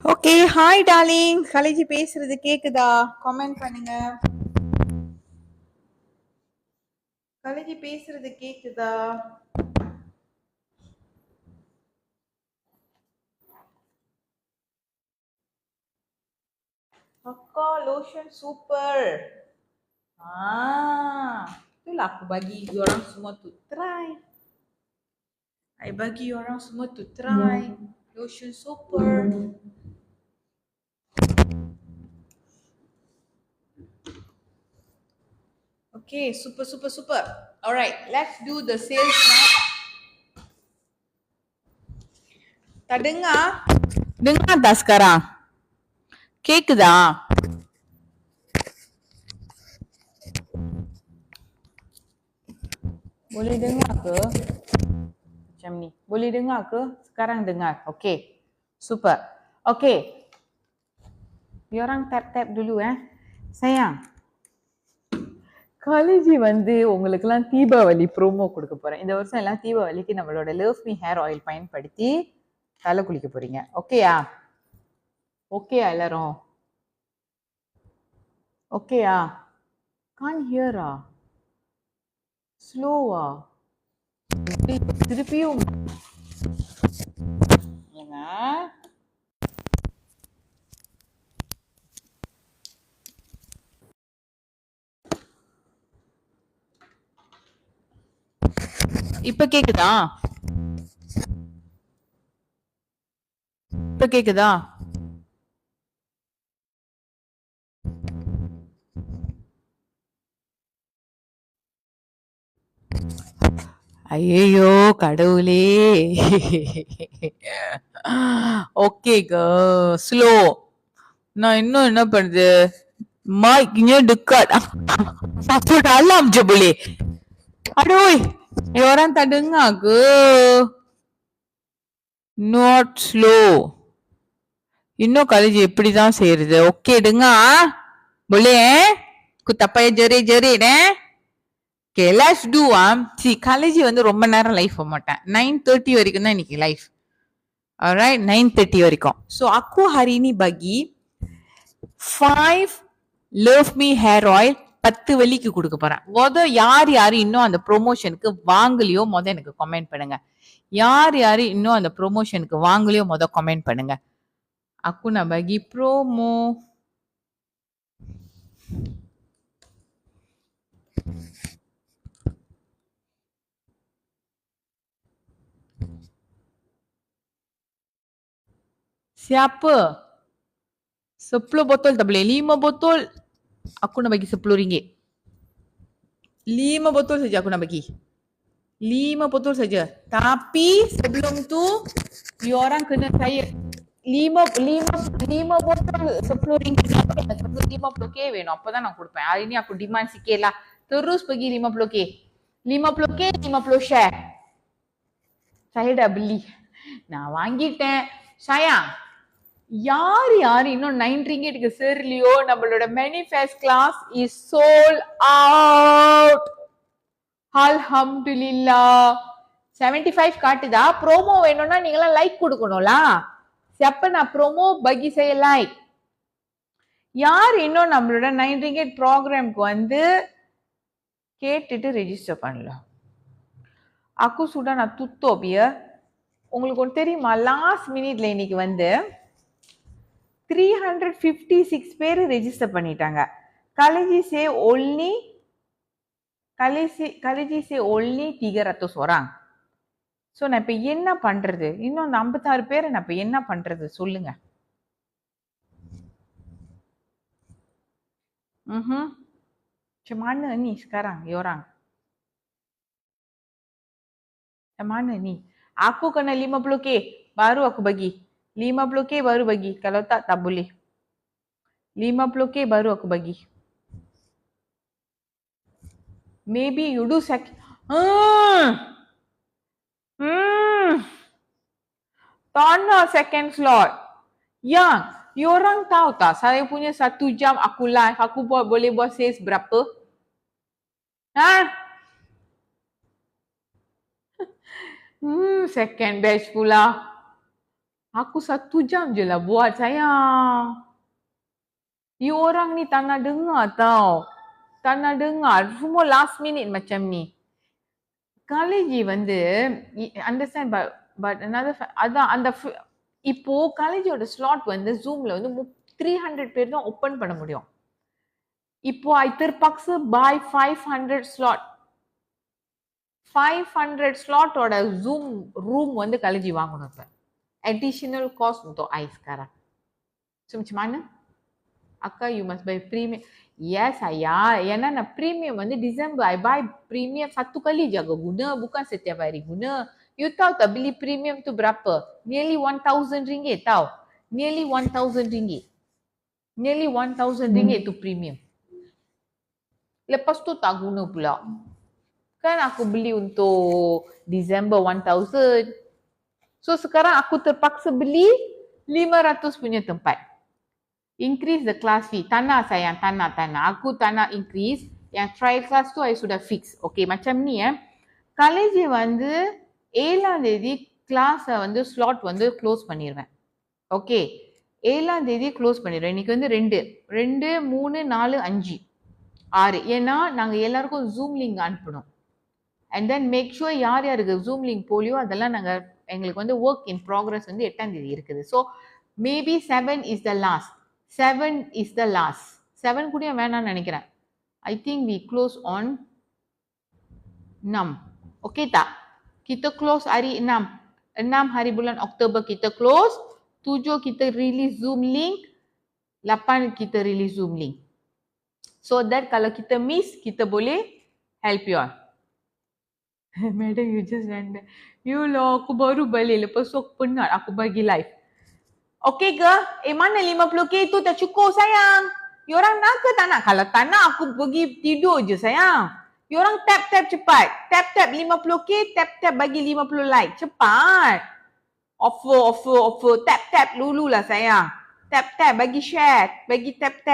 Okay, hi darling. கலைஜி பேசுறது கேக்குதா? Comment பண்ணுங்க. கலைஜி பேசுறது கேக்குதா? அக்கா lotion super. Itulah aku bagi orang semua tu try. I bagi orang semua tu try. Lotion super. Okay, super. Alright, let's do the sales now. Tak dengar? Dengar tak sekarang? கேக்குதா? Boleh dengar ke? Macam ni. Boleh dengar ke? Sekarang dengar. Okay. Super. Okay. Diorang tap-tap dulu Sayang. காலேஜி வந்து உங்களுக்கெல்லாம் Deepavali promo கொடுக்க போறேன். இந்த வருஷம் எல்லாம் தீபாவளிக்கு நம்மளோட லவ் மீ ஹேர் ஆயில் பயன்படுத்தி தலை குளிக்க போறீங்க. ஓகேயா? ஓகேயா எல்லாரும்? ஓகேயா? கான் ஹியரா? ஸ்லோவா? திருப்பியும் இப்ப கேக்குதா? இப்ப கேக்குதா? ஐயோ கடவுளே. Okay slow. நான் இன்னும் என்ன பண்ணுது? Mic-nya dekat. Siapa dalam je boleh. Aduh, orang tak dengar ke? Not slow. இன்னும் காலேஜ் எப்படிதான் செய்யறது? Okay dengar. Boleh Aku tak payah jerit-jerit Okay, let's do see, college வந்து ரொம்ப நேரம் லைஃப் போக மாட்டேன். 9:30 வரைக்கும் தான் இன்னைக்கு லைஃப். Alright, 9:30 வரைக்கும். So, aku hari ini bagi 5 Love Me Hair Oil 10 வெள்ளிக்கு கொடுக்க போறேன். யார் இன்னும் அந்த ப்ரொமோஷனுக்கு வாங்கலையோ எனக்கு கமெண்ட் பண்ணுங்க. யார் இன்னும் அந்த ப்ரொமோஷனுக்கு வாங்கலையோ கமெண்ட் பண்ணுங்க. Aku nak bagi promo. Siapa? 10 botol tak boleh. 5 botol aku nak bagi RM10. 5 botol saja aku nak bagi. 5 botol saja. Tapi sebelum tu diorang kena saya 5 botol RM10 50k வேணும். அப்பதான் நான் கொடுப்பேன். hari ni aku demand sikit lah. Terus pergi 50k. 50k 50 share. Saya dah beli. நான் வாங்கிட்டேன். Sayang. யார் இன்னும் 9 ringgitக்கு சேரலையோ நம்மளோட manifest class is sold out. Alhamdulillah. 75 காட்டுதா? Promo வேணும்னா நீங்களாம் லைக் கொடுக்கணும்ல. siapa nak promo bagi saya like. யார் இன்னும் நம்மளோட 9 ringgit ப்ரோக்ராம்க்கு வந்து கேட்டுட்டு ரெஜிஸ்டர் பண்ணலாம். aku sudah nak tutup ya. உங்களுக்கு ஒன்று தெரியுமா? லாஸ்ட் மினிட்ல இன்னைக்கு வந்து 356 பேர் ரெஜிஸ்டர் பண்ணிட்டாங்க. Kaleji say only 300 orang. So நான் இப்ப என்ன பண்றது? இன்னும் அந்த 56 பேரை நான் இப்ப என்ன பண்றது சொல்லுங்க. Macam mana ni sekarang orang? Macam mana ni? Aku kena 50k baru aku bagi. 50k baru bagi. Kalau tak boleh. 50k baru aku bagi. Maybe you do Tanah second slot. Yang, diorang tahu tak saya punya 1 jam aku live, aku boleh buat sales berapa? Second batch pula. Aku 1 jam je lah buat sayang. You orang ni tak nak dengar tau. Tak nak dengar. Semua last minute macam ni. College வந்து understand but another அதான் அந்த இப்போ காலேஜோட slot வந்து ஜூம்ல வந்து 300 பேர் தான் open பண்ண முடியும். இப்போ I terpaksa buy 500 slot. 500 slot ஓட Zoom room வந்து காலேஜ் வாங்கணும் இப்ப. Additional cost untuk I sekarang. So macam mana? Akka, you must buy premium. Yes, ayah. Yang nak premium வந்து December. I buy premium 1 kali je guna. Bukan setiap hari guna. You tahu tak beli premium tu berapa? Nearly 1,000 ringgit tau. Nearly 1,000 ringgit. Nearly 1,000 ringgit tu premium. Lepas tu tak guna pula. Kan aku beli untuk December 1,000. So sekarang aku terpaksa beli 500 punya tempat. Increase the class fee. Tak nak sayang, tak nak. Aku tak nak increase. Yang trial class tu I sudah fix. Okay, macam ni college வந்து 7ஆம் தேதி class வந்து slot வந்து close பண்ணிடுவேன். Okay, 7ஆம் தேதி close பண்ணிடுவேன். இன்னைக்கு வந்து 2, 3, 4, 5, 6. ஏன்னா நாங்க எல்லாருக்கும் Zoom link அனுப்பணும். And then make sure யார் யாருக்கு Zoom link போலியோ அதெல்லாம் நாங்க எங்களுக்கு வந்து work in progress வந்து 8ஆம் தேதி இருக்குது. So maybe 7 is the last. 7 is the last. 7 கூட வேணாம்னு நினைக்கிறேன். I think we close on 6. Okay tak? Kita close hari 6. 6 hari bulan Oktober kita close. 7 kita release Zoom link. 8 kita release Zoom link. So that kalau kita miss, kita boleh help you all. Madam, you just went there. You lah, aku baru balik. Lepas tu aku penat. Aku bagi live. Okay ke? Mana 50k tu tak cukup sayang? You orang nak ke tak nak? Kalau tak nak, aku pergi tidur je sayang. You orang tap cepat. Tap 50k, tap bagi 50 like. Cepat. Offer. Tap dulu lah sayang. Tap bagi share. Bagi tap.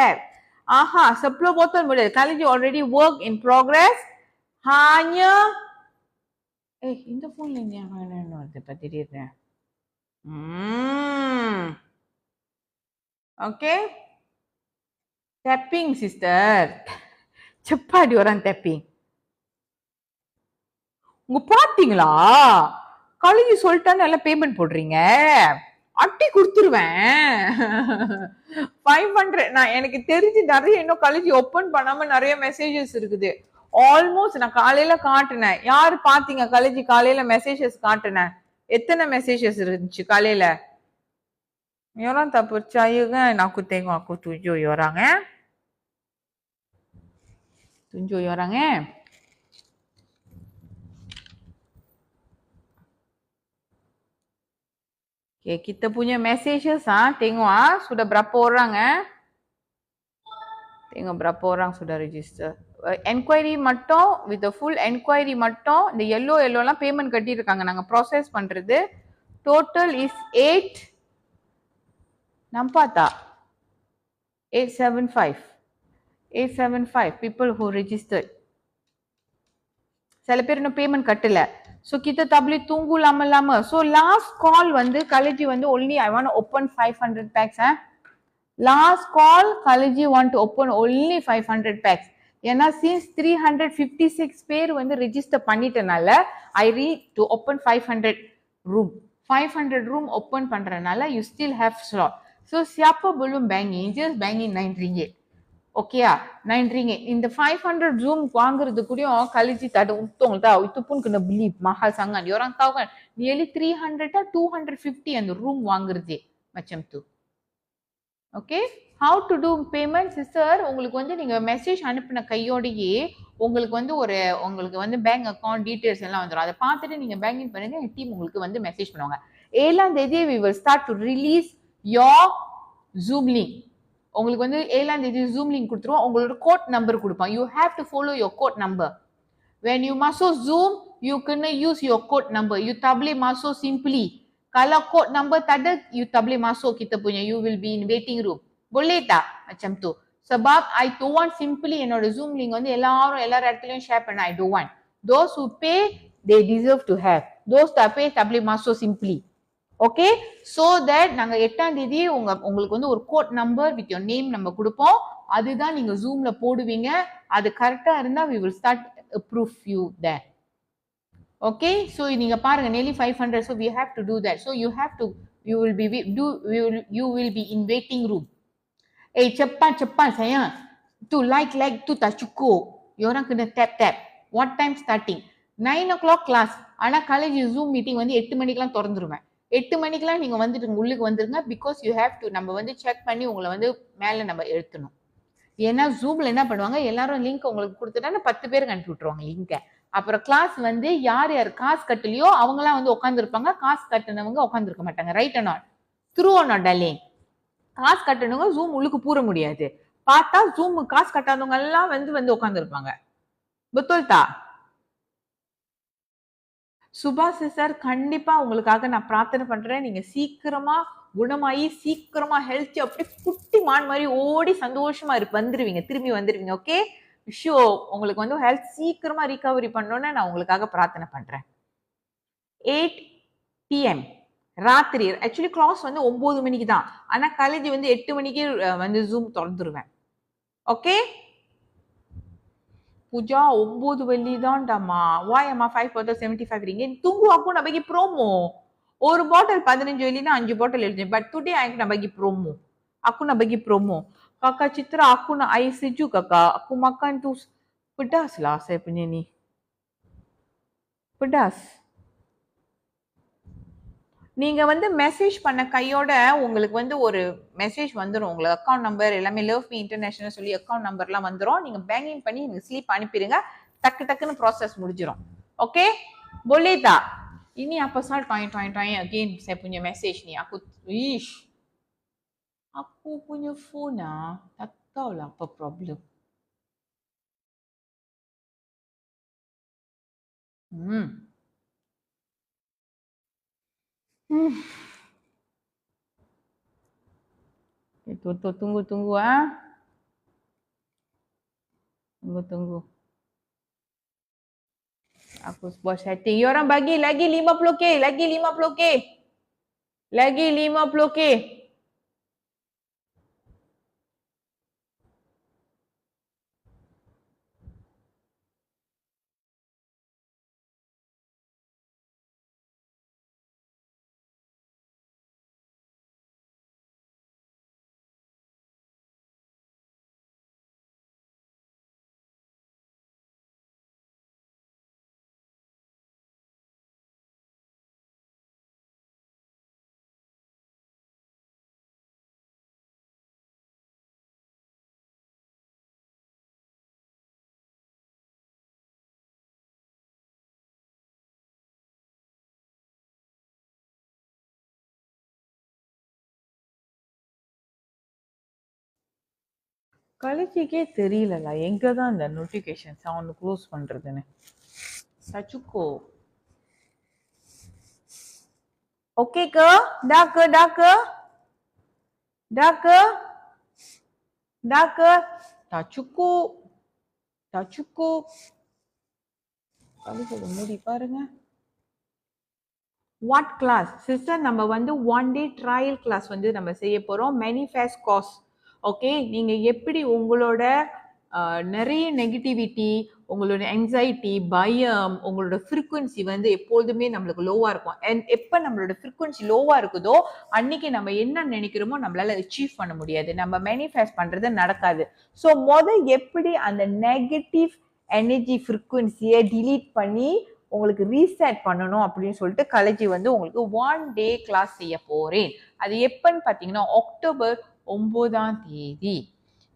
Aha, 10 botol boleh. Kali je already work in progress. Hanya இந்த போன்ல என்ன வருது திடீர்னு. Okay. Tapping sister. Cepat diorang tapping. உங்க பாத்தீங்களா? College சொல்லிட்டான்னு எல்லாம் payment போடுறீங்க. அட்டி கொடுத்துருவேன். 500. நான் எனக்கு தெரிஞ்சு நிறைய இன்னும் காலேஜ் ஓபன் பண்ணாம நிறைய மெசேஜஸ் இருக்குது. ஆல்மோஸ்ட் நான் காலையில காட்டினேன். யாரு பாத்தீங்க காலேஜ் காலையில மெசேஜஸ் காட்டினேன்? எத்தனை மெசேஜஸ் இருந்துச்சு காலையில? Orang tak percaya kan aku tengok aku tunjuk orang Tunjuk orang Okay, kita punya messages tengok sudah berapa orang Tengok berapa orang sudah register. Enquiry மட்டும் with the full enquiry மட்டும் இந்த yellowலாம் payment கட்டி இருக்காங்க. நாங்க process பண்றது. Total is 8. Nampak tak? 875 people who registered. சில பேர் இன்னும் payment கட்டல. So kita tak boleh tunggu lama-lama. So last call வந்து college வந்து only I want to open 500 packs Last call college want to open only 500 packs. ஏன்னா since 356 பேர் வந்து register பண்ணிட்டனால I read to open 500 room. 500 room open பண்றனால you still have slot. So siapa belum banking, just banking 9 ringgit. Okay 9 ringgit. இந்த 500 room வாங்குறது கூடயும் college tak ada untung tau. Itu pun kena beli mahal sangat. Diorang tahu kan nearly 300 atau 250 அந்த room வாங்குறதே macam tu. Okay, how to do payment sister? உங்களுக்கு வந்து நீங்க message அனுப்பின கையோடையே உங்களுக்கு வந்து உங்களுக்கு வந்து பேங்க் அக்கவுண்ட் டீடைல்ஸ் எல்லாம் வந்துரும். அதை பார்த்துட்டு நீங்க பேங்கிங் பண்ணுங்க. டீம் உங்களுக்கு வந்து மெசேஜ் பண்ணுவாங்க. 7ஆம் தேதி we will start to release your Zoom link. உங்களுக்கு வந்து 7ஆம் தேதி Zoom link கொடுத்துருவோம். உங்களோட கோட் நம்பர் கொடுப்பான். You have to follow your code number. When you masuk Zoom, you kena use your code number. You tak boleh masuk simply. Kalau code number tak ada, you tak boleh masuk kita punya. You will be in waiting room. Boleh tak? Macam tu. Sebab I don't want simply என்னோட Zoom link வந்து எல்லா இடத்துலயும் share பண்ண. I don't want. Those who pay, they deserve to have. Those tak pay, tak boleh masuk simply. Okay, so that நாங்கள் 8ஆம் தேதி உங்களுக்கு வந்து ஒரு code number with your name நம்ம கொடுப்போம். அதுதான் நீங்கள் ஜூமில் போடுவீங்க. அது கரெக்டாக இருந்தால் we will start approve you there. Okay, so நீங்கள் பாருங்க nearly 500, so we have to do that. So you have to, you will be in waiting room. Cepat sayang, tu like tu tak cukup. You orang kena tap. What time starting? 9 o'clock class. ஆனா college zoom meeting வந்து 8 மணிக்கெல்லாம் திறந்துருவேன். 8 மணிக்கெல்லாம் நீங்க வந்துட்டு உள்ளுக்கு வந்துருங்க. Because you have to, நம்ம வந்து செக் பண்ணி உங்களை வந்து மேல நம்ம எழுத்தணும். ஏன்னா ஜூம்ல என்ன பண்ணுவாங்க, எல்லாரும் லிங்க் உங்களுக்கு கொடுத்துட்டா 10 பேருக்கு அனுப்பி விட்டுருவாங்க லிங்கை. அப்புறம் கிளாஸ் வந்து யார் காசு கட்டலையோ அவங்களாம் வந்து உட்காந்துருப்பாங்க, காசு கட்டினவங்க உட்காந்துருக்க மாட்டாங்க. Right and not, true or not darling. காசு கட்டணவங்க ஜூம் உள்ளுக்கு பூர முடியாது. பார்த்தா ஜூம் காசு கட்டாதவங்க எல்லாம் வந்து உட்காந்துருப்பாங்க. புத்தோல்தா சுபாஷ் சார், கண்டிப்பா உங்களுக்காக நான் பிரார்த்தனை பண்றேன். நீங்க சீக்கிரமா குணமாயி சீக்கிரமா ஹெல்த் அப்படி குட்டி மான் மாதிரி ஓடி சந்தோஷமா வந்துருவீங்க, திரும்பி வந்துருவீங்க. ஓகே, ஷோ உங்களுக்கு வந்து ஹெல்த் சீக்கிரமா ரிகவரி பண்ணணும்னு நான் உங்களுக்காக பிரார்த்தனை பண்றேன். 8 PM ராத்திரி. ஆக்சுவலி கிளாஸ் வந்து 9 மணிக்கு தான், ஆனா காலேஜ் வந்து 8 மணிக்கு வந்து ஜூம் திறந்துருவேன். ஓகே பூஜா, 9 வெள்ளி தான்டாமா. வாய் அம்மா 5 for 75 ringgit. Tunggu aku nak bagi promo. ஒரு பாட்டில் 15 வெள்ளினா 5 பாட்டில் எழுதி. But today aku nak bagi promo. Aku nak bagi promo. Kakak Citra, aku nak air sejuk kakak. Aku makan tu pedas lah saya punya ni. Pedas. நீங்க வந்து message பண்ண கையோட உங்களுக்கு வந்து ஒரு message வந்துடும். உங்களுக்கு அக்கௌண்ட் நம்பர் எல்லாமே லவ் மீ இன்டர்நேஷனல் சொல்லி அக்கௌண்ட் நம்பர்லாம் வந்துடும். நீங்க பேங்கிங் பண்ணி நீங்க ஸ்லீப் அனுப்பிடுங்க, டக்குன்னு ப்ராசஸ் முடிஞ்சிடும். Okay boleh tak? Ini apa pasal toing again saya punya message ni. Aku punya phone tak tahulah apa problem. Tunggu Tunggu. Aku buat setting. You orang bagi lagi 50k, lagi 50k. Lagi 50k. கலைச்சிக்கே தெரியலல எங்க தான் அந்த notification sound close பண்றதுன்னு. சச்சுக்கோ okay ke? Dah ke? Tak cukup. Kali சொல்ல மூடி பாருங்க. What class? Sister, நம்ம வந்து 1 day trial class வந்து நம்ம செய்ய போறோம். Manifest course. ஓகே, நீங்க எப்படி உங்களோட நிறைய நெகட்டிவிட்டி, உங்களோட என்சைட்டி, பயம், உங்களோட ஃப்ரீக்வன்சி வந்து எப்போதுமே நம்மளுக்கு லோவா இருக்கும். அண்ட் எப்போ நம்மளோட ஃப்ரீக்வன்சி லோவா இருக்குதோ அன்னைக்கு நம்ம என்ன நினைக்கிறோமோ நம்மளால அச்சீவ் பண்ண முடியாது, நம்ம மேனிஃபெஸ்ட் பண்றது நடக்காது. ஸோ எப்படி அந்த நெகட்டிவ் எனர்ஜி ஃப்ரீக்வன்சியை டிலீட் பண்ணி உங்களுக்கு ரீசெட் பண்ணணும் அப்படின்னு சொல்லிட்டு கலைஜி வந்து உங்களுக்கு 1 day கிளாஸ் செய்ய போறேன். அது எப்பன்னு பார்த்தீங்கன்னா அக்டோபர் 9ஆம் தேதி.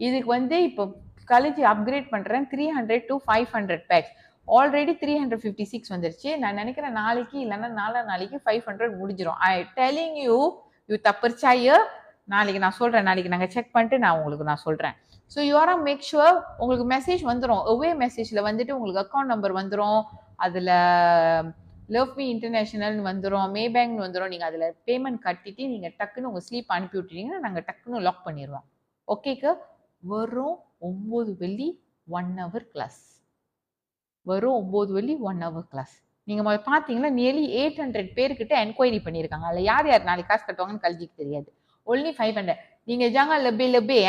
இதுக்கு வந்து இப்போ காலேஜ் அப்கிரேட் பண்றேன் 300 to 500 பேக்ஸ். ஆல்ரெடி 356 வந்துருச்சு. நான் நினைக்கிறேன் நாளைக்கு இல்லைன்னா நாளைக்கு 500 முடிஞ்சிடும். ஐ டெல்லிங் யூ தப்பிச்சாய. நாளைக்கு நான் சொல்றேன், நாளைக்கு நாங்கள் செக் பண்ணிட்டு நான் சொல்றேன். ஸோ யூஆரா மேக் ஷுவர் உங்களுக்கு மெசேஜ் வந்துடும். அவே மெசேஜில் வந்துட்டு உங்களுக்கு அக்கௌண்ட் நம்பர் வந்துடும், அதில் லவ் மீ இன்டர்நேஷனல்னு வந்துடும், மே பேங்க்னு வந்துடும். நீங்கள் அதில் பேமெண்ட் கட்டிட்டு நீங்கள் டக்குன்னு உங்கள் ஸ்லீப் அனுப்பி விட்டுட்டீங்கன்னா நாங்கள் டக்குன்னு லாக் பண்ணிடுவோம். ஓகேக்கா? வரும் 9 வெள்ளி 1 hour கிளாஸ். வரும் 9 வெள்ளி 1 hour கிளாஸ். நீங்க பாத்தீங்கன்னா நியர்லி 800 பேர்கிட்ட என்கொயரி பண்ணிருக்காங்க. அதுல யார் யார் நாளைக்கு காசு கட்டுவாங்கன்னு கல்விக்கு தெரியாது. only 500. நீங்க jangan lebih-lebih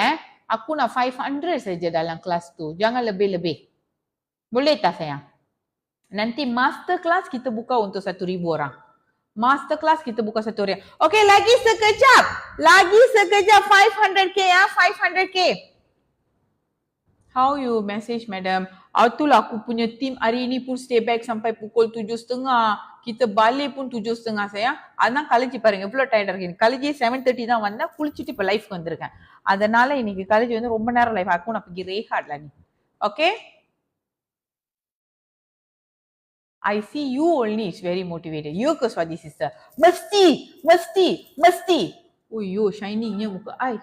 aku nak 500 saja dalam kelas tu. Jangan lebih-lebih. Boleh tak sayang? Nanti master class kita buka untuk 1,000 orang. Master class kita buka 1 orang. Okay, lagi sekejap. Lagi sekejap 500k 500k. How you message madam? Itulah aku punya team hari ni pun stay back sampai pukul 7.30. Kita balik pun 7.30 sayang. அதான் college பாருங்க எவ்வளவு டயர்டா இருக்கு. College 7:30 தான் வந்தேன். குளிச்சிட்டு இப்ப லைஃப்க்கு வந்திருக்கேன். அதனால இன்னைக்கு காலேஜ் வந்து ரொம்ப நேரம் லைஃப் ஆக்கும். நான் pergi rehat lah ni. Okay? I see you only is very motivated. You ke Swati sister? Mesti. Oh yo, shiningnya muka ai.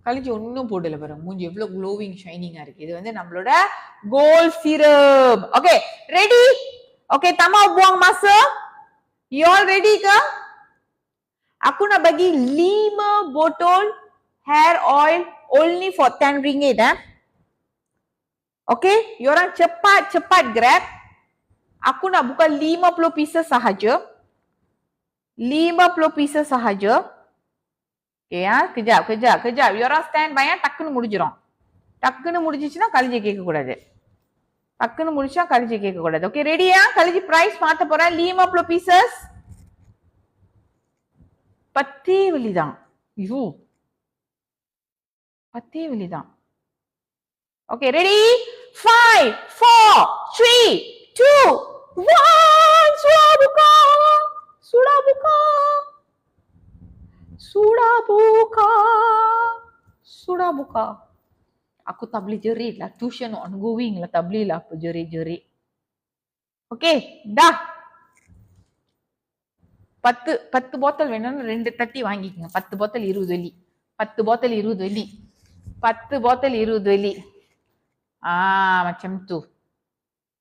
College ஒன்றும் போடல பாருங்க மூஞ்சி எவ்வளவு க்ளோவிங் ஷைனிங்கா இருக்கு. இது வந்து நம்மளோட gold serum. Okay ready? Okay தமா buang masa. You all ready ke? Aku nak bagi 5 botol hair oil only for 10 ringgit Okay, you orang cepat grab. Aku nak buka 50 pieces sahaja. 50 pieces sahaja. Okay kejap. You orang stand by டக்குன்னு முடிஞ்சிரும். டக்குன்னு முடிஞ்சிச்சுன்னா கலிஜி கேட்க கூடாது. டக்குன்னு முடிச்சா கலிஜி கேட்க கூடாது. Okay ரெடியா? கலிஜி பிரைஸ் மாத்த போறேன். 50 pieces. 10 வெள்ளி தான். ஐயோ 10 வெள்ளி தான். Okay ready? 5 4 3 2 1 sudah buka. Aku tak boleh jerit lah. Tuition ongoing lah. Tak boleh lah apa jerit-jerit. Okay, dah. 10 botol வேணும்னு 2 தட்டி வாங்கிக்கங்க. 10 botol 20 வெள்ளி. 10 botol 20 வெள்ளி. 10 botol 20 வெள்ளி. Macam tu.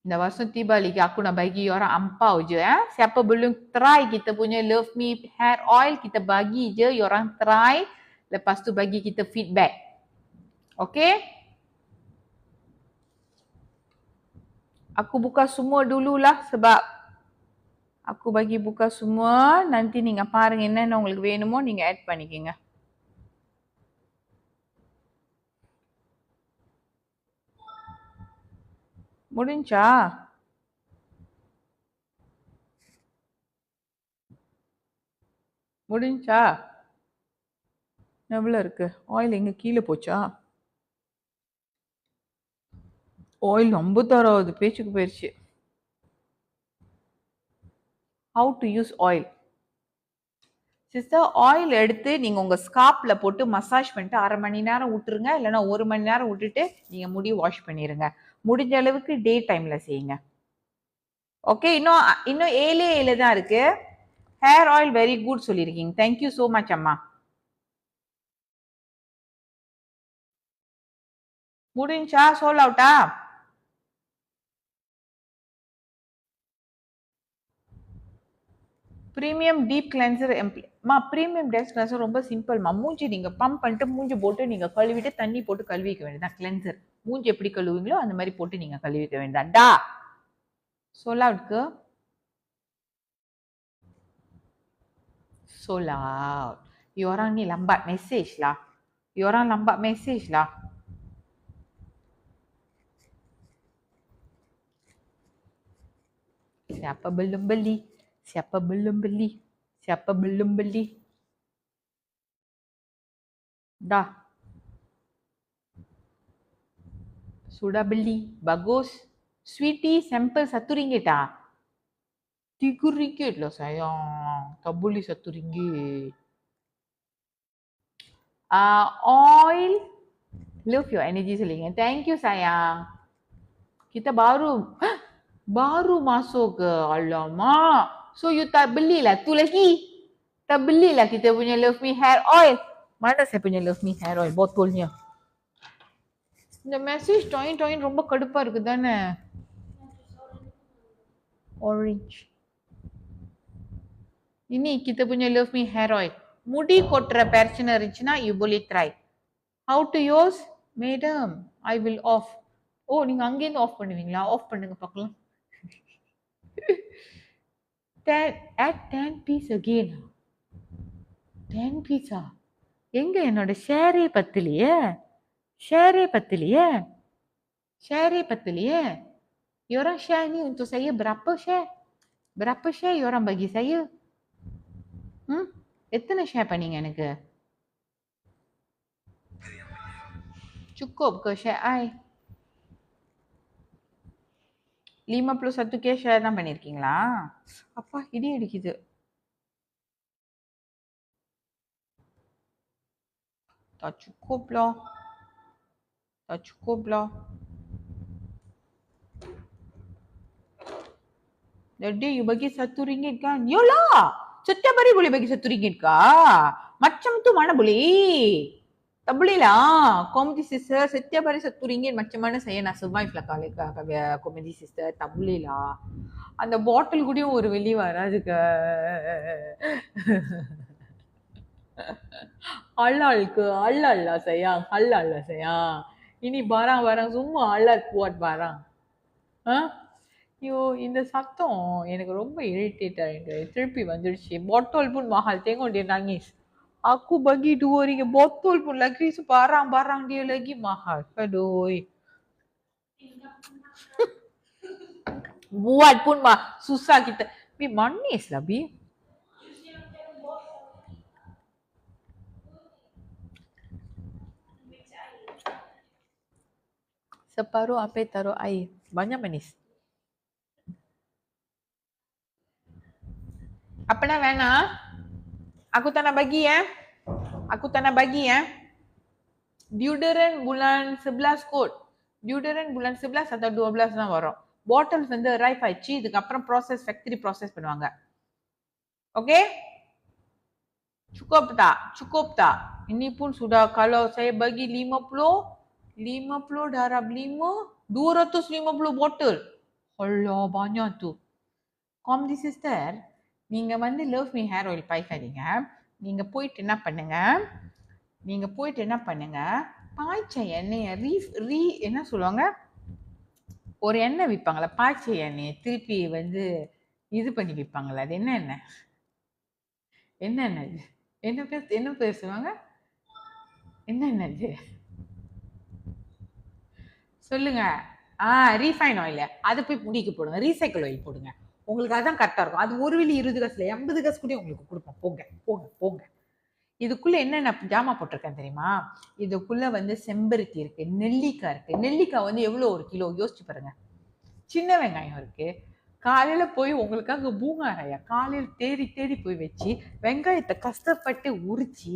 Dah வருஷம் தீபாவளிக்கு aku nak bagi orang ampau je Siapa belum try kita punya Love Me hair oil, kita bagi je, orang try. Lepas tu bagi kita feedback. Okay? Aku buka semua dululah sebab aku bagi buka semua. Nanti நீங்க பாருங்க என்னென்ன உங்களுக்கு வேணுமோ நீங்க add பண்ணிக்கங்க. முடிஞ்சா? எவ்வளவு இருக்கு? ஆயில் எங்க கீழே போச்சா? ஆயில் 56வது பேஜுக்கு போயிருச்சு. How to use oil? Sister oil எடுத்து நீங்க உங்க ஸ்கார்ப்ல போட்டு மசாஜ் பண்ணிட்டு 1/2 மணி நேரம் விட்டுருங்க. இல்லைன்னா 1 மணி நேரம் விட்டுட்டு நீங்க முடி வாஷ் பண்ணிருங்க. முடிஞ்ச அளவுக்கு டே டைம்ல செய்யுங்க. ஓகே இன்னும் 7 தான் இருக்கு. ஹேர் ஆயில் வெரி குட் சொல்லியிருக்கீங்க. தேங்க்யூ சோ மச் அம்மா. முடிஞ்சா சோல் அவுட்டா? Premium deep cleanser premium desk cleanser ரொம்ப சிம்பிள்மா. மூஞ்சி நீங்க பம்ப் பண்ணிட்டு மூஞ்சி போட்டு நீங்க கழுவிட்டு தண்ணி போட்டு கழுவிக்க வேண்டியதான் கிளென்சர். மூஞ்சி எப்படி கழுவுங்களோ அந்த மாதிரி போட்டு நீங்க கழுவிக்க வேண்டியதான். டா soul அவுட்க்கு sold out. You orang ni lambat message lah. You orang lambat message lah. Siapa belum beli? Dah. Sudah beli. Bagus. Sweetie sample RM1 RM3 lah sayang. Tak boleh RM1. Oil. Love your energy selling. Thank you sayang. Kita baru masuk ke. Alamak. So you tak belilah tu lagi. Tak belilah kita punya Love Me hair oil. Mana saya punya Love Me hair oil botolnya? இந்த message டாயின் ரொம்ப கடுப்பா இருக்கு தானே. Orange. Ini kita punya Love Me hair oil. முடி கொட்டுற பிரச்சனை இருந்துச்சுன்னா you boleh try. How to use? Madam, I will off. நீங்க அங்கேருந்து ஆஃப் பண்ணுவீங்களா? ஆஃப் பண்ணுங்க பார்க்கலாம். Add 10 piece again. 10 pizza. எங்க என்னோட ஷேரே பத்தலையே. ஷேரே பத்தலையே. ஷேரே பத்தலையே. Yorang share ni untuk saya berapa share? Berapa share yorang bagi saya? எத்தனை ஷேர் பண்ணீங்க எனக்கு? Cukup ke share I? 51k share தான் பண்ணிருக்கீங்களா? அப்பா இடி அடிக்குது. Tak cukup lah. Tak cukup lah. That day you bagi RM1 kan? Yolah! Setiap hari boleh bagi RM1 kah? Macam tu mana boleh? Tak boleh lah. Comedy sister setiap hari RM1 macam mana saya nak survive lah kalau comedy sister. Tak boleh lah. அந்த பாட்டில் கூடயும் ஒரு வெளி வராதுக்க. Halal ke? Halal lah sayang. Halal lah sayang. Ini barang-barang semua halal buat barang. ஐயோ இந்த சத்தம் எனக்கு ரொம்ப irritate ஆயிட்டு திருப்பி வந்துடுச்சு. Botol pun mahal. Tengok dia nangis. Aku bagi RM2 botol pun lagi barang-barang dia lagi mahal. Aduh. Buat pun susah kita. Bi manis lah Bi. Separuh apa taruh air. Banyak manis. Apa nak வேணாம்? Aku tak nak bagi Aku tak nak bagi Deodorant bulan 11 kot. Deodorant bulan 11 atau 12 தான் வரும். Bottles வந்து arrive ஆயிடுச்சு. இதுக்கு அப்புறம் process factory process பண்ணுவாங்க. Okay? Cukup tak? Cukup tak? Ini pun sudah kalau saya bagi 50 darab 5 250 botol. Allah banyak tu. Comedy sister, நீங்க வந்து love me hair oil பாய்க்காதீங்க. நீங்க போயிட்டு என்ன பண்ணுங்க பாய்ச்ச எண்ணெயை என்ன சொல்லுவாங்க, ஒரு எண்ணெய் விற்பாங்களா பாய்ச்ச எண்ணெயை திருப்பி வந்து இது பண்ணி விற்பாங்களா, அது என்ன எண்ணெய் என்ன பேசுவாங்க, என்ன எண்ணெய் சொல்லுங்க. ரீஃபைன் ஆயில், அதை போய் முடிக்க போடுங்க. ரீசைக்கிள் ஆயில் போடுங்க. உங்களுக்கு அதான் கரெக்டாக இருக்கும். அது ஒரு வெளி 20 காசுல 80 காசு கூட உங்களுக்கு கொடுப்போம். போங்க போங்க போங்க. இதுக்குள்ள என்னென்ன ஜாமா போட்டிருக்கேன் தெரியுமா? இதுக்குள்ள வந்து செம்பருத்தி இருக்கு, நெல்லிக்காய் இருக்கு. நெல்லிக்காய் வந்து எவ்வளோ ஒரு கிலோ யோசிச்சு பாருங்க. சின்ன வெங்காயம் இருக்கு. காலையில போய் உங்களுக்காக பூங்காரையா காலையில் தேடி தேடி போய் வச்சு வெங்காயத்தை கஷ்டப்பட்டு உரிச்சு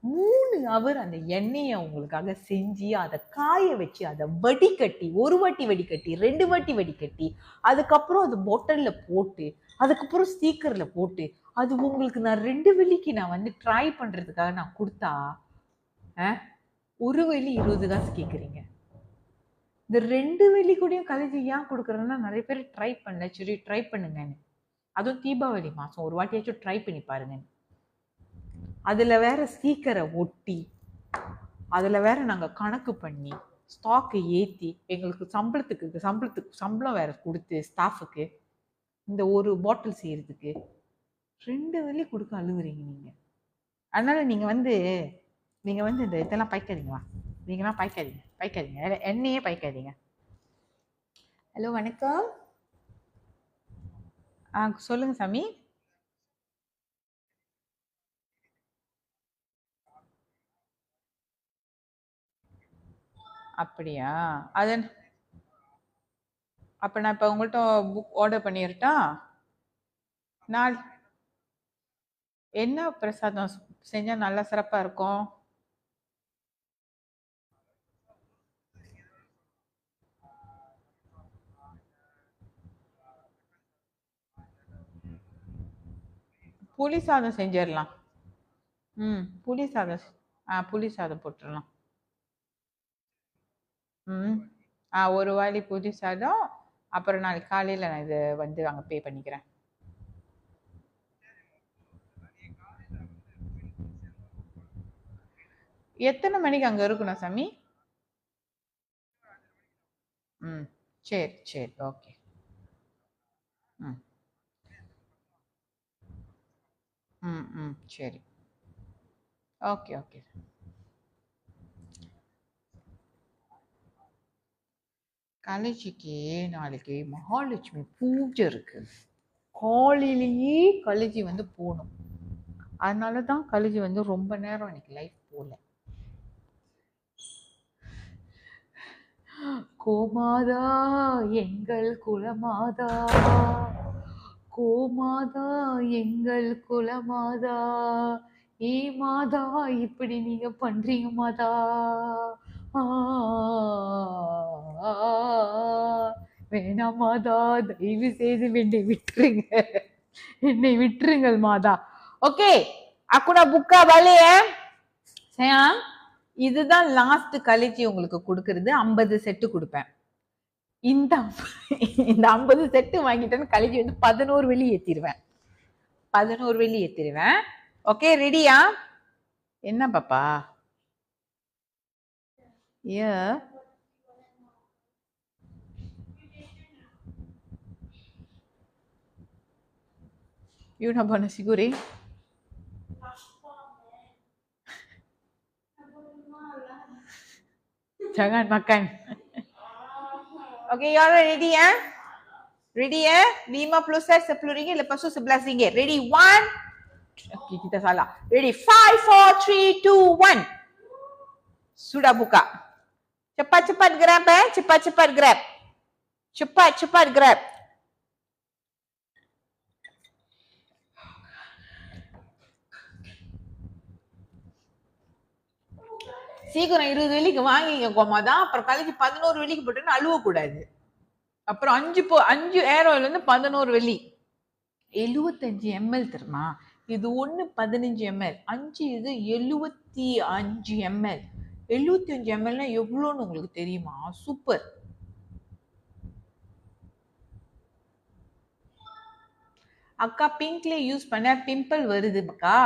3 ஹவர் அந்த எண்ணெயை உங்களுக்காக செஞ்சு அதை காய வச்சு அதை வடிகட்டி, ஒரு வாட்டி வடிகட்டி 2 வாட்டி வடிகட்டி அதுக்கப்புறம் அது பாட்டில்ல போட்டு அதுக்கப்புறம் ஸ்டீக்கர்ல போட்டு அது உங்களுக்கு நான் 2 வெள்ளிக்கு நான் வந்து ட்ரை பண்றதுக்காக நான் கொடுத்தா ஒரு வெள்ளி 20 காசு கேட்குறீங்க. இந்த 2 வெள்ளி கூடயும் கலைஞ்சி ஏன் கொடுக்குறேன்னா நிறைய பேர் ட்ரை பண்ணல. சரி ட்ரை பண்ணுங்கன்னு. அதுவும் தீபாவளி மாதம் ஒரு வாட்டியாச்சும் ட்ரை பண்ணி பாருங்க. அதில் வேற ஸ்பீக்கரை ஒட்டி அதில் வேற நாங்கள் கணக்கு பண்ணி ஸ்டாக்கை ஏற்றி எங்களுக்கு சம்பளம் வேற கொடுத்து ஸ்டாஃபுக்கு இந்த ஒரு பாட்டில் செய்யறதுக்கு 2 வெள்ளி கொடுக்க அழுகுறீங்க நீங்கள். அதனால நீங்கள் வந்து இந்த இதெல்லாம் பாய்க்காதீங்களா, நீங்களாம் பாய்க்காதீங்க எண்ணெயே பாய்க்காதீங்க. ஹலோ வணக்கம். சொல்லுங்க சாமி. அப்படியா? அது அப்போ நான் இப்போ உங்கள்கிட்ட புக் ஆர்டர் பண்ணிடட்டா? நாள் என்ன பிரசாதம் செஞ்சால் நல்லா சிறப்பாக இருக்கும்? புளி சாதம் செஞ்சிடலாம். புளி சாதம் போட்டுடலாம். ஒரு வாளி புளி சாதம். அப்புறம் நாளைக்கு காலையில் நான் இதை வந்து அங்கே பே பண்ணிக்கிறேன். எத்தனை மணிக்கு அங்கே இருக்கணும் சாமி? சரி சரி ஓகே. ம் ம் ம் சரி. Okay okay. காலேஜுக்கு நாளைக்கு மகாலட்சுமி பூஜை இருக்கு. காலையிலேயே காலேஜ் வந்து போகணும். அதனால தான் காலேஜ் வந்து ரொம்ப நேரம் எனக்கு லைஃப் போகல. கோமாதா எங்கள் குலமாதா, கோமாதா எங்கள் குலமாதா, ஏ மாதா இப்படி நீங்க பண்றீங்க மாதா, ஆ, வேணாம் மாதா, தயவு செய்து என்னை விட்டுருங்க, என்னை விட்டுருங்கள் மாதா. ஓகே, அக்குனா புக்கா பலையே சரியா? இதுதான் லாஸ்ட் கழிச்சு உங்களுக்கு கொடுக்கறது. 50 செட்டு கொடுப்பேன். இந்த இந்த 50 செட்டு வாங்கிட்டேன்னு கழிச்சு வந்து 11 வெள்ளி ஏத்திடுவேன். 11 வெள்ளி ஏத்திடுவேன். ஓகே ரெடியா? என்ன பாப்பா? ஏ you nak buat nasi goreng? Jangan makan. Okay, you all ready ya? Ready ya? 50 set RM10, lepas tu RM11. Ready? 1. Okay, kita salah. Ready? 5, 4, 3, 2, 1. Sudah buka. Cepat-cepat grab cepat-cepat grab. Cepat-cepat grab. சீக்கிரம் 20 வெள்ளிக்கு வாங்கிங்க கோமாதா. அப்புறம் கழிச்சு 11 வெள்ளிக்கு போட்டுன்னு அழுவக்கூடாது. அப்புறம் 5 ஏர் oil வந்து 11 வெள்ளி. 75 ml தெரியுமா? இது 1 15 ml, 5 இது 75 ml. 75 ml எவ்வளோன்னு உங்களுக்கு தெரியுமா? சூப்பர். அக்கா பிங்க்ல யூஸ் பண்ண பிம்பிள் வருது அக்கா,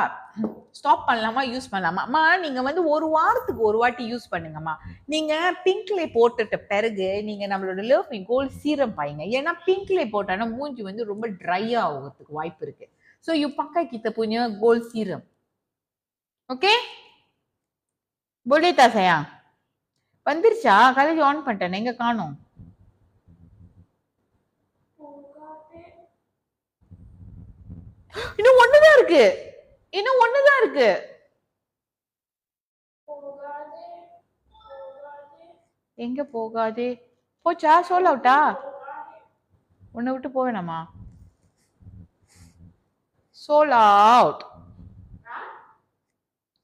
ஸ்டாப் பண்ணலாமா யூஸ் பண்ணலாமா? அம்மா நீங்க வந்து ஒரு வாரத்துக்கு ஒரு வாட்டி யூஸ் பண்ணுங்கம்மா. நீங்க பிங்க்ல போட்டுட்ட பிறகு நீங்க நம்மளோட லவ் கோல்ட் சீரம் பாருங்க. ஏன்னா பிங்க்ல போட்டானா மூஞ்சி வந்து ரொம்ப ட்ரை ஆகிறதுக்கு வாய்ப்பு இருக்கு. So you pakai kita punya gold serum. Okay boleh tak sayang? வந்துருச்சா? காலேஜ் ஆன் பண்ணிட்டேன், எங்க காணோம்? இன்னும் ஒண்ணுதான் இருக்கு, இன்னும் ஒண்ணுதான் இருக்கு. எங்க போகாதே? போச்சா? சோல் அவுட்டா? உன்னை விட்டு போவேணாமா? Sold out,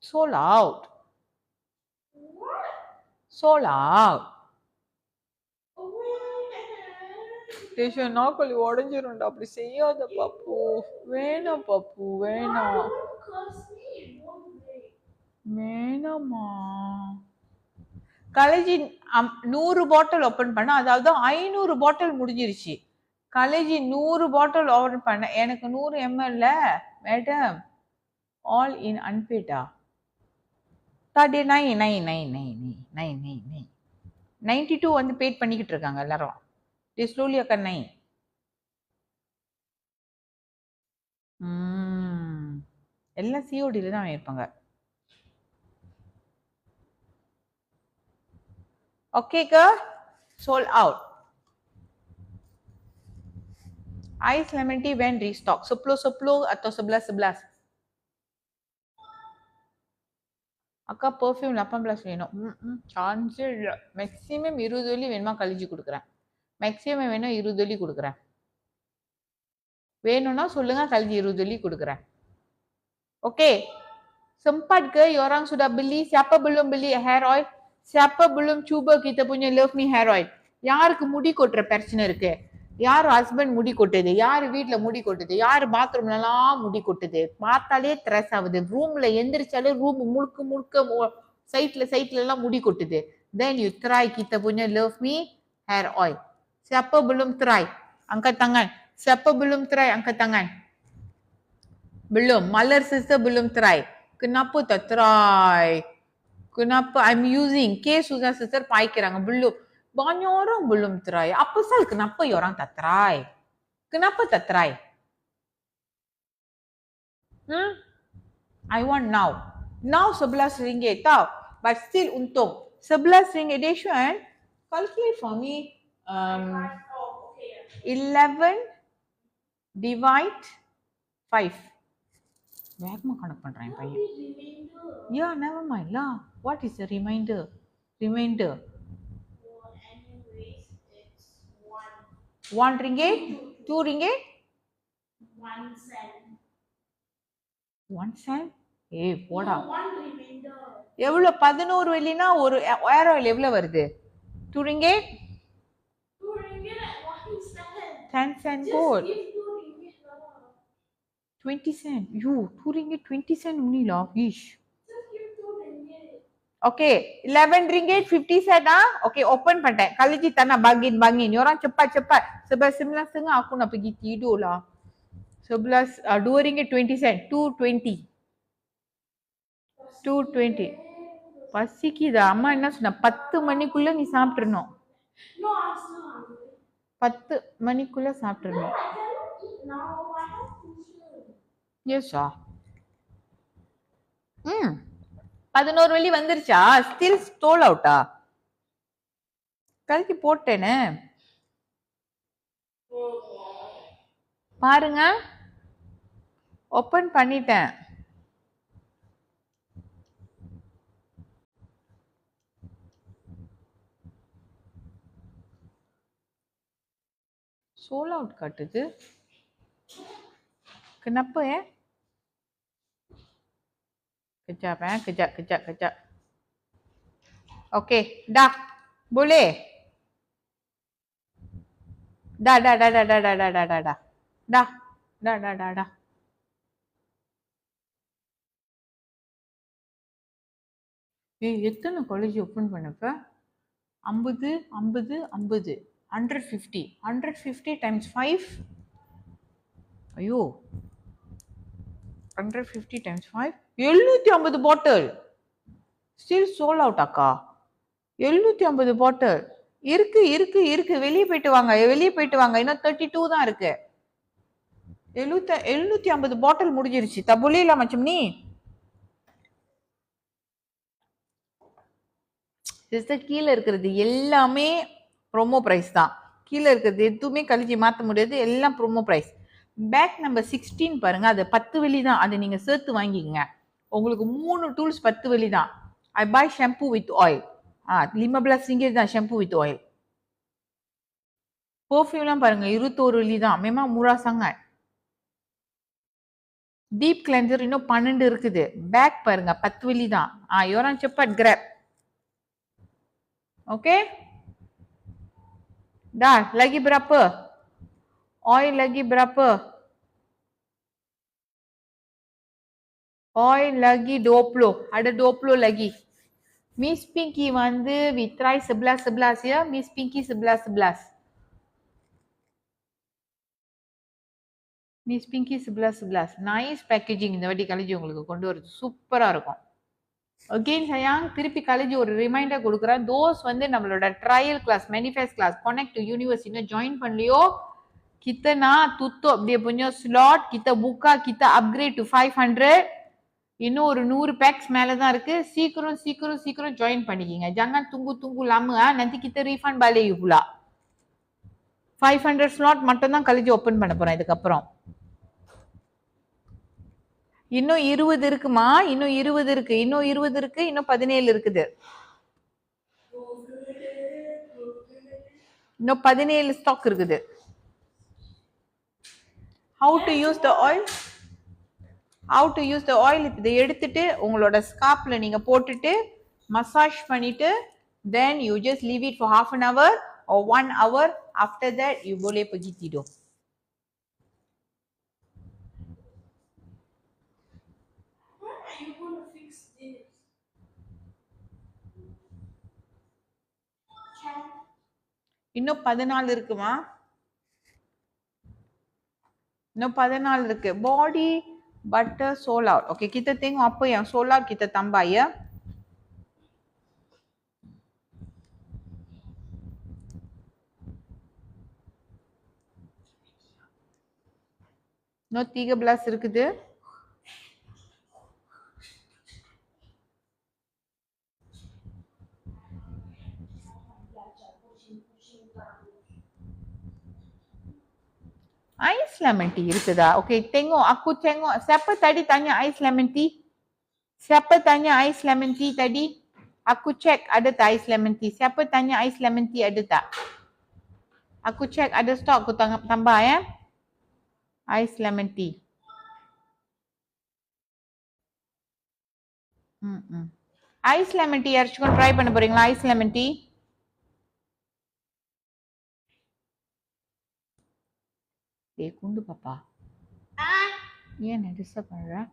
sold out, sold out. டேஷன் நாக்களி உடஞ்சிரும்டா, அப்படி செய்யாத பாப்பு. வேணாம் பாப்பு, வேணாம் வேணாமா. காலேஜ் 100 பாட்டில் ஓபன் பண்ண, அதாவது 500 பாட்டில் முடிஞ்சிருச்சு. காலேஜ் 100 பாட்டில் ஓபன் பண்ண, எனக்கு 100 ml மேடம் ஆல் இன் அன்பேட்டா. தாடி 92 வந்து பேட் பண்ணிக்கிட்டு இருக்காங்க எல்லாரும். ஸ்லோலி அக்கா 9. எல்லாம் சிஓடியில் தான் இருப்பாங்க. ஓகே கா, sold out. Ice lemon tea when restock. 10 atau 11. அக்கா பெர்ஃப்யூம் 18 வேணும். சான்ஸே இல்லை. மேக்ஸிமம் 20 வெள்ளி வேணுமா கழிச்சு கொடுக்குறேன். மேக்ஸிமம் வேணும் 20 வெள்ளி கொடுக்குறேன். வேணும்னா சொல்லுங்க, கழிச்சு 20 வெள்ளி கொடுக்குறேன். Okay, sempat ke orang sudah beli? Siapa belum beli hair oil? Siapa belum cuba kita punya Love Me hair oil? யாருக்கு முடி கொட்டுற பிரச்சனை இருக்கு? யார் ஹஸ்பண்ட் முடி கொட்டுது? யார் வீட்டுல முடி கொட்டுது? யார் பாத்ரூம்லாம் முடி கொட்டுது? பார்த்தாலே த்ரெஸ் ஆகுது. ரூம்ல எந்திரிச்சாலே ரூம் முழுக்க முழுக்க சைட்ல எல்லாம் முடி கொட்டுது. Then you try kita punya Love Me hair oil. Siapa belum try? Angkat tangan. Siapa belum try? Angkat tangan. Belum. Malar sister belum try. Kenapa tak try? Kenapa? I'm using. K Susan sister பாய்க்கிறாங்க. Belum. Banyak orang belum try. Apa sal kenapa orang tak try? Kenapa tak try? I want now. Now RM11 tau. But still untung. RM11 Deshuan, calculate for me. 11 divide 5. வேகமா கணக்கு பண்றேன் பையன். Yeah, never mind lah. What is the remainder? Remainder. Anyways, it's 1 ringgit? 2 ringgit? 1 cent. 1 cent? ஏய் போடா. எவ்வளவு 11 வெள்ளினா ஒரு ஏர் oil எவ்வளவு வருது? 2 ringgit? 2 ringgit at 1 cent. 10 cent gold. 20 cent. You 2 ringgit 20 cent only lah. Ish. Just give 2 ringgit. Okay, 11 ringgit 50 cent ah. Okay, open பண்ணிட்டேன். Kaliji tak nak bangin. Orang cepat. Sebab 11.30 aku nak pergi tidur lah. 2 ringgit 20 cent. 220. 220. பசிக்குதா? அம்மா என்ன சொன்ன? 10 மணிக்குள்ள நீ சாப்பிட்டுறணும். 10 மணிக்குள்ள சாப்பிட்டுறணும். எஸ்ஸா? 11 வெள்ளி வந்துருச்சா? ஸ்டில் ஸ்டோல் அவுட்டா? கல்கி போட்டேனே. பாருங்க, ஓபன் பண்ணிட்டேன். सोल आउट काட்டுது. Kenapa ya? Kejap. Okey, dah. Boleh? Dah. Dah. எத்தனை காலேஜ் ஓபன் பண்ணப்ப? 50 150 times 5. ஐயோ, 150 times 5 750 பாட்டில். ஸ்டில் சோல் அவுட் அக்கா. 750 பாட்டில் இருக்கு. வெளியே போயிட்டு வாங்க. இன்னும் 32 தான் இருக்கு. 750 பாட்டில் முடிஞ்சிருச்சு. தபுலில மச்சம் நீ சிஸ்டர், கீழே இருக்கிறது எல்லாமே ப்ரோமோ பிரைஸ் தான். கீழே இருக்கிறது எதுவுமே கழிச்சு மாற்ற முடியாது. எல்லாம் ப்ரோமோ பிரைஸ். பேக் நம்பர் 16 பாருங்க, அது 10 வெள்ளி தான். அதை நீங்க சேர்த்து வாங்கிக்கங்க. உங்களுக்கு 3 டூல்ஸ் 10 வெள்ளி தான். I buy shampoo with oil. 15 ringgit தான் ஷாம்பு வித் ஆயில். பர்ஃப்யூம்லாம் பாருங்க 21 வெள்ளி தான். மேமா மூரா சங்காய். டீப் கிளென்சர் இன்னும் 12 இருக்குது. பேக் பாருங்க 10 வெள்ளி தான். யோரான் செப்பட் கிராப். Okay, dah. Lagi berapa? Oil lagi berapa? Oil lagi 20. Ada 20 lagi. Miss Pinky வந்து we try 11 ya. Miss Pinky 11. Miss Pinky 11. Nice packaging இந்த வாட்டி காலேஜ் உங்களுக்கு கொண்டு வருது. சூப்பரா இருக்கும். Again sayang, திருப்பி காலேஜ் ஒரு ரிமைண்டர் கொடுக்குறேன். தோஸ் வந்து நம்மளோட trial class, manifest class, connect to university join பண்ணலையோ, kita nak tutup dia punya slot, kita buka, kita upgrade to 500. இன்னும் ஒரு 100 packs மேல தான் இருக்கு. சீக்கிரம் join பண்ணிக்கங்க. jangan tunggu lama nanti kita refund balik pula. 500 slot மட்டும் தான் காலேஜ் ஓபன் பண்ண போறேன் இதுக்கு அப்புறம். இன்னும் 20 இருக்குமா? இன்னும் 20 இருக்கு. இன்னும் 17 இருக்குது. இன்னும் 17 ஸ்டாக் இருக்குது. How to use the oil? இதை எடுத்துட்டு உங்களோட ஸ்கார்ப்ல நீங்க போட்டுட்டு மசாஜ் பண்ணிட்டு then you just leave it for half an hour or 1 hour. After that you boleh pergi tidur. இன்னும் 14 இருக்குமா? இன்னும் 14 இருக்கு. Body butter sold out. Okay, kita tengok apa yang sold out, kita tambah ya. இன்னும் 13 இருக்குது. Ais lemon tea இருக்குதா? Okay, tengok aku tengok siapa tadi tanya ais lemon tea? Siapa tanya ais lemon tea tadi? Aku check ada tak ais lemon tea. Siapa tanya ais lemon tea ada tak? Aku check ada stok aku tambah ya. Ais lemon tea. Ice lemon tea யாராச்சும் try பண்ண போறீங்களா? Ice lemon tea டேய் குண்டு பாப்பா ஏன் disturb பண்ற?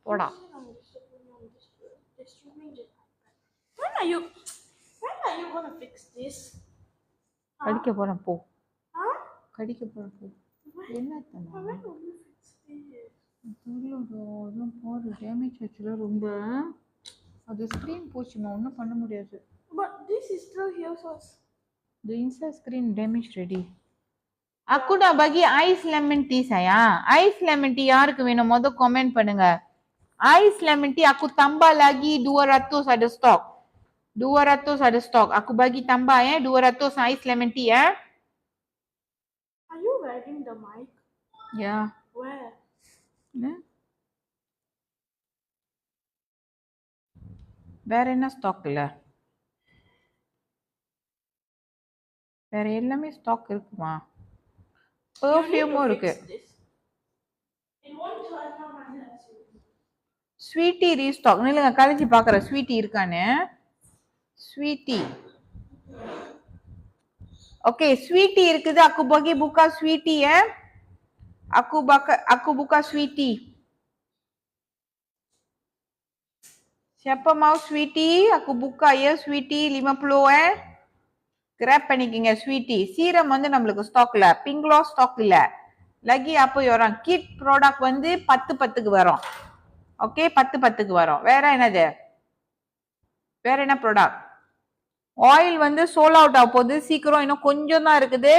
போடா. When are you gonna fix this? கடிக்க போறேன் போ. கடிக்க போறேன் போ. என்ன When will you fix this? அதுவும் போடு டேமேஜ் ஆச்சுல ரொம்ப. அது ஸ்க்ரீன் போச்சுமா ஒன்றும் பண்ண முடியாது. But this is still here, so the inside screen damage ready. Aku dah bagi ice lemon tea sayang. Ice lemon tea யாருக்கு வேணும் மொத comment பண்ணுங்க. Ice lemon tea aku tambah lagi 200 ada stok. 200 ada stok. Aku bagi tambah 200 ice lemon tea ya. Are you wearing the mic? Yeah. Where? வேற என்ன stock இல்ல? வேற எல்லாமே stock இருக்குமா? பெர்ஃப்யூமும் இருக்கு. Sweetie restock. நில்லுங்க கழிச்சு பார்க்குறேன் ஸ்வீட்டி இருக்கான்னு. ஸ்வீட்டி ஓகே ஸ்வீட்டி இருக்குது. aku bagi buka sweetie ya. Aku buka sweetie. Siapa mau sweetie? Aku buka ya sweetie 50 grab பண்ணிக்கங்க sweetie. சீரம் வந்து நம்மளுக்கு ஸ்டாக் இல்ல. பிங்க் க்ளாஸ் ஸ்டாக் இல்ல. லகி அப்போ வரும் கிட் ப்ராடக்ட் வந்து 10 வரும். ஓகே 10 வரும். வேற என்னது? வேற என்ன ப்ராடக்ட்? ஆயில் வந்து சோல் அவுட் ஆக போகுது சீக்கிரம். இன்னும் கொஞ்சம் தான் இருக்குது.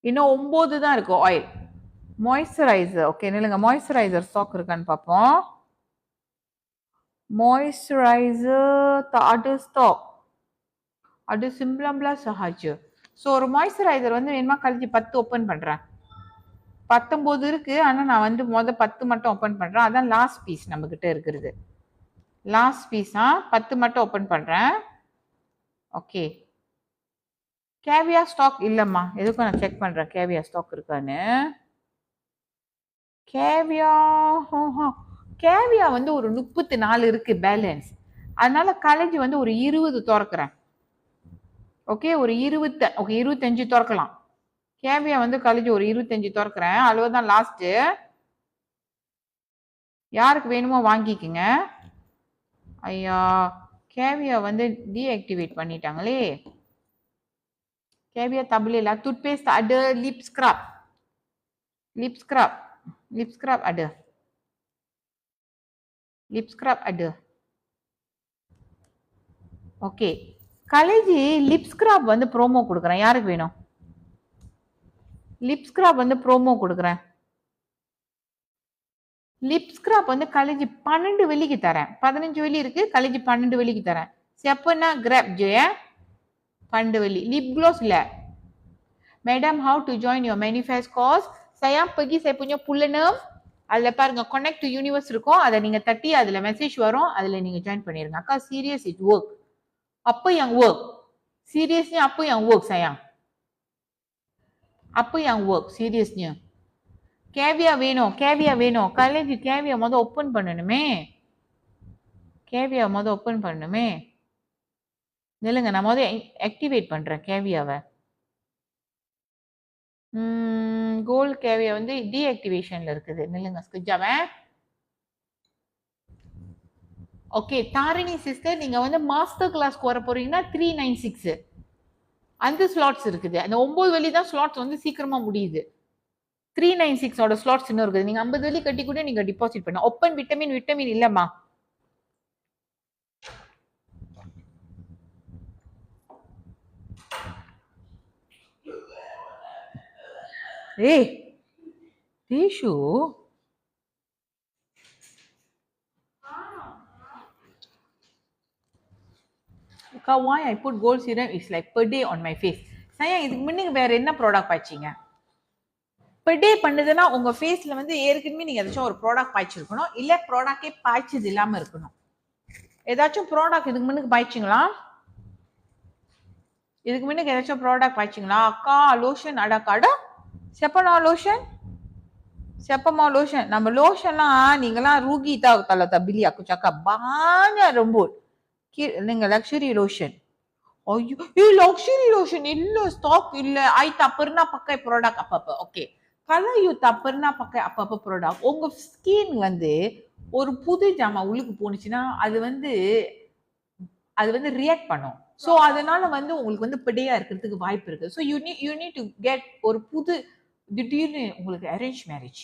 இன்னும் 9 தான் இருக்கு ஆயில். மாய்ஸ்சரைசர் ஓகே நில்லுங்க மாய்ஸ்சரைசர் ஸ்டாக் இருக்கான்னு பார்ப்போம். Moisturiser tak ada stock. ada 19 sahaja. So ஒரு மாய்ஸ்சரைசர் வந்து வேணுமா கழிச்சு 10 ஓப்பன் பண்றேன். 19 இருக்கு ஆனா நான் வந்து 10 மட்டும் ஓப்பன் பண்றேன். அதான் லாஸ்ட் பீஸ் நம்ம கிட்ட இருக்கிறது. லாஸ்ட் பீஸா 10 மட்டும் ஓப்பன் பண்றேன். ஓகே கேவியா ஸ்டாக் இல்லம்மா. எதுக்கும் நான் செக் பண்றேன் கேவியா ஸ்டாக் இருக்கான்னு. கேவியா வந்து ஒரு 34 இருக்கு பேலன்ஸ். அதனால காலேஜ் வந்து ஒரு 20 திறக்கிறேன். ஓகே ஒரு 25 திறக்கலாம். கேவியா வந்து காலேஜ் ஒரு 25 திறக்கிறேன். அவ்வளவுதான் லாஸ்ட். யாருக்கு வேணுமோ வாங்கிக்கங்க. ஐயா கேவியா வந்து டீஆக்டிவேட் பண்ணிட்டாங்களே. கேவியா தபலில toothpaste ada lip scrub ada. lip scrub ada. Okay college lip scrub வந்து ப்ரோமோ கொடுக்குறேன். யாருக்கு வேணும்? லிப் ஸ்கிரப் வந்து ப்ரோமோ கொடுக்குறேன். லிப் ஸ்கிரப் வந்து காலேஜ் 12 வெள்ளிக்கு தரேன். 15 வெள்ளி இருக்கு. காலேஜ் 12 வெள்ளிக்கு தரேன். siapa grab je ya 12 வெள்ளி. லிப் gloss இல்ல. Madam how to join your manifest course? saya pergi saya punya Pulanem. அதுல பாருங்க connect to universe இருக்கும். அதை நீங்க தட்டி அதுல மெசேஜ் வரும். அதுல நீங்க ஜாயின் பண்ணிருங்க. அக்கா serious it work. apa yang work? Seriousnya apa yang work sayang? Apa yang work seriousnya? கேவியா வேணும். கேவியா வேணும். காலேஜ் கேவியா மொதல் ஓப்பன் பண்ணணுமே. கேவியா மொதல் ஓப்பன் பண்ணணுமே. நில்லுங்க நான் மொதல் ஆக்டிவேட் பண்றேன் கேவியாவை. கோல்ட் கேவியா வந்து டீஆக்டிவேஷன்ல இருக்குது. நில்லுங்க ஸ்கிஜாவை. ஓகே தாரிணி சிஸ்டர் நீங்க வந்து மாஸ்டர் கிளாஸ்க்கு வர போறீங்கன்னா 396 அந்த ஸ்லாட்ஸ் இருக்குது. அந்த 9 வெள்ளி தான் ஸ்லாட்ஸ் வந்து சீக்கிரமா முடியுது. 396 ஓட ஸ்லாட்ஸ் இன்னும் இருக்குது. நீங்க 50 வெள்ளி கட்டி கூட நீங்க டிபாசிட் பண்ண. ஓப்பன் விட்டமின் இல்லம்மா. Hey, Tishu. Why I put gold serum is like per day on my face. Sayang இதுக்கு முன்னுக்கு வேற என்ன ப்ராடக்ட் பாய்ச்சிங்க? per day பண்ணுதுன்னா உங்க ஃபேஸ்ல வந்து ஏற்கனவே நீங்க ஏதாச்சும் ஒரு ப்ராடக்ட் பாய்ச்சிருக்கணும், இல்ல ப்ராடக்டே பாய்ச்சது இல்லாம இருக்கணும். ஏதாச்சும் ப்ராடக்ட் இதுக்கு முன்னுக்கு பாய்ச்சிங்களா? இதுக்கு முன்னுக்கு ஏதாச்சும் ப்ராடக்ட் பாய்ச்சிங்களா? அக்கா லோஷன் அடக்காடா செப்பனா lotion siapa mau lotion? Nama lotion lah, ni lah rugi tau kalau tak beli. Aku cakap banyak rambut. Dengan luxury lotion. Oh, luxury lotion illa stock illa. I tak pernah pakai produk apa-apa. Okay. Kalau you tak pernah pakai apa-apa produk, உங்க skin வந்து ஒரு புது ஜாமா உள்ளுக்கு போனுச்சுன்னா அது வந்து react பண்ணும். So அதனால வந்து உங்களுக்கு வந்து பிடையா இருக்கிறதுக்கு வாய்ப்பு இருக்கு. So you need to get ஒரு புது திடீர்னு உங்களுக்கு அரேஞ்ச் மேரேஜ்,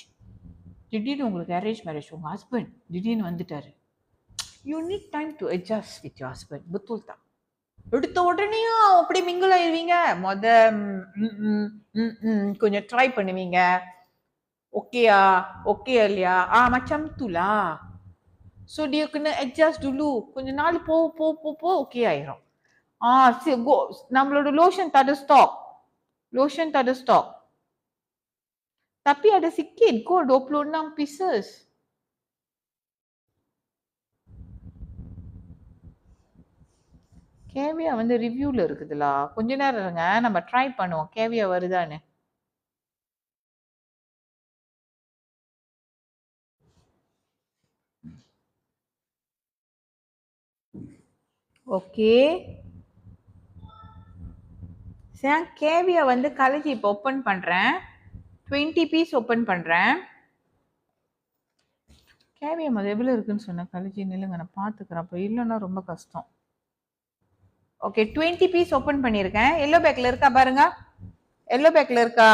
உங்க ஹஸ்பண்ட் திடீர்னு வந்துட்டாரு. You need time to adjust with your husband. பெத்துல் தான். எடுத்த உடனேயும் அப்படியே மிங்கிள் ஆயிருவீங்க. கொஞ்சம் ட்ரை பண்ணுவீங்க. ஓகேயா இல்லையா? macam tu lah. So dia kena adjust dulu. கொஞ்ச நாள் போ ஓகே ஆயிரும். go நம்மளோட lotion tak ada stock. Tapi ada sikit kot 26 pieces. கேவியா வந்து ரிவ்யூல இருக்குதுல. கொஞ்ச நேரம் இருங்க, நம்ம ட்ரை பண்ணுவோம் கேவியா வருதான்னு. ஓகே, சரி கேவியா வந்து கலெக்ட் இப்போ ஓப்பன் பண்றேன். 20 பீஸ் ஓப்பன் பண்றேன். கேவியா அது எவ்வளவு இருக்குன்னு சொன்ன கலெக்ட் நில்லுங்க, நான் பாத்துக்கிறேன். அப்போ இல்லைன்னா ரொம்ப கஷ்டம். ஓகே 20 பீஸ் ஓப்பன் பண்ணியிருக்கேன். எல்லோ பேக்ல இருக்கா பாருங்க, எல்லோ பேக்ல இருக்கா?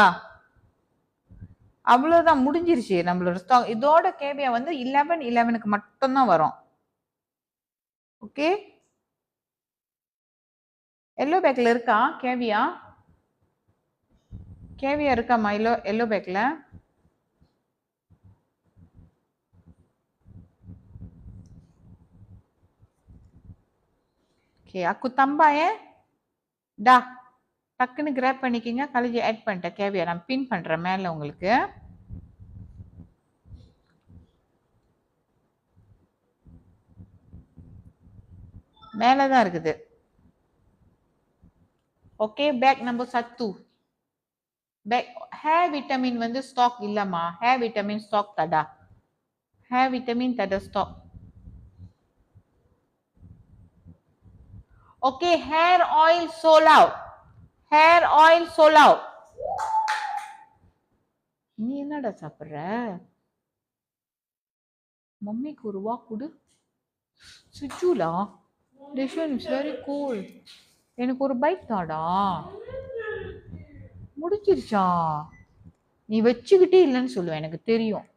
அவ்வளவுதான், முடிஞ்சிருச்சு நம்மளோட ஸ்டாக். இதோட கேவியா வந்து 11 மட்டும்தான் வரும். ஓகே, எல்லோ பேக்ல இருக்கா கேவியா? கேவியா இருக்காமா எல்லோ பேக்ல? Okay, aku tambah ya. dah டக்குன்னு கிராப் பண்ணிக்கிங்க. கலஜி ஆட் பண்ணிட்டேன் கேவியா. நான் பின் பண்றேன் மேல உங்களுக்கு. மேலதான் இருக்குது. Okay, pack number 1. Pack hair vitamin வந்து ஸ்டாக் இல்லம்மா. ஹேர் விட்டமின் ஸ்டாக் தடா. ஹேர் விட்டமின் தட stock. Okay, hair oil sold out. Hair oil sold out. நீ என்னடா சாப்பிடுற? மம்மிக்கு ஒரு வா கொடு. சுஜுலா, this one is very cool. எனக்கு ஒரு பைக் தாடா. முடிச்சிருச்சா? நீ வச்சுக்கிட்டே இல்லைன்னு சொல்லுவேன், எனக்கு தெரியும்.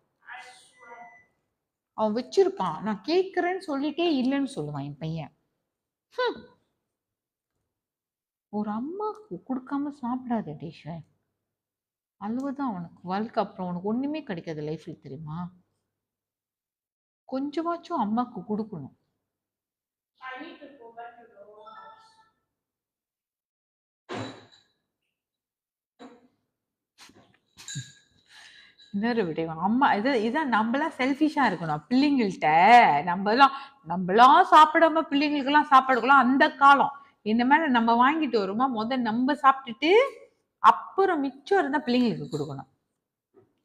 அவன் வச்சிருப்பான், நான் கேட்கிறேன்னு சொல்லிட்டே இல்லைன்னு சொல்லுவான் என் பையன். ஒரு அம்மாவுக்கு கொடுக்காம சாப்பிடாத டேஷன். அழுவதான் அவனுக்கு வாழ்க்கை. அப்புறம் அவனுக்கு ஒண்ணுமே கிடைக்காது லைஃப்ல, தெரியுமா? கொஞ்சமாச்சும் அம்மாவுக்கு கொடுக்கணும். இன்னொரு விடயம், அம்மா இதான் நம்மளாம் செல்ஃபிஷா இருக்கணும் பிள்ளைங்கள்ட்ட. நம்மளாம் சாப்பிடாம பிள்ளைங்களுக்கெல்லாம் சாப்பாடுக்கலாம் அந்த காலம். இந்த மேல நம்ம வாங்கிட்டு வருமா, நம்ம சாப்பிட்டுட்டு அப்புறம் மிச்சம் இருந்தா பிள்ளைங்களுக்கு கொடுக்கணும்,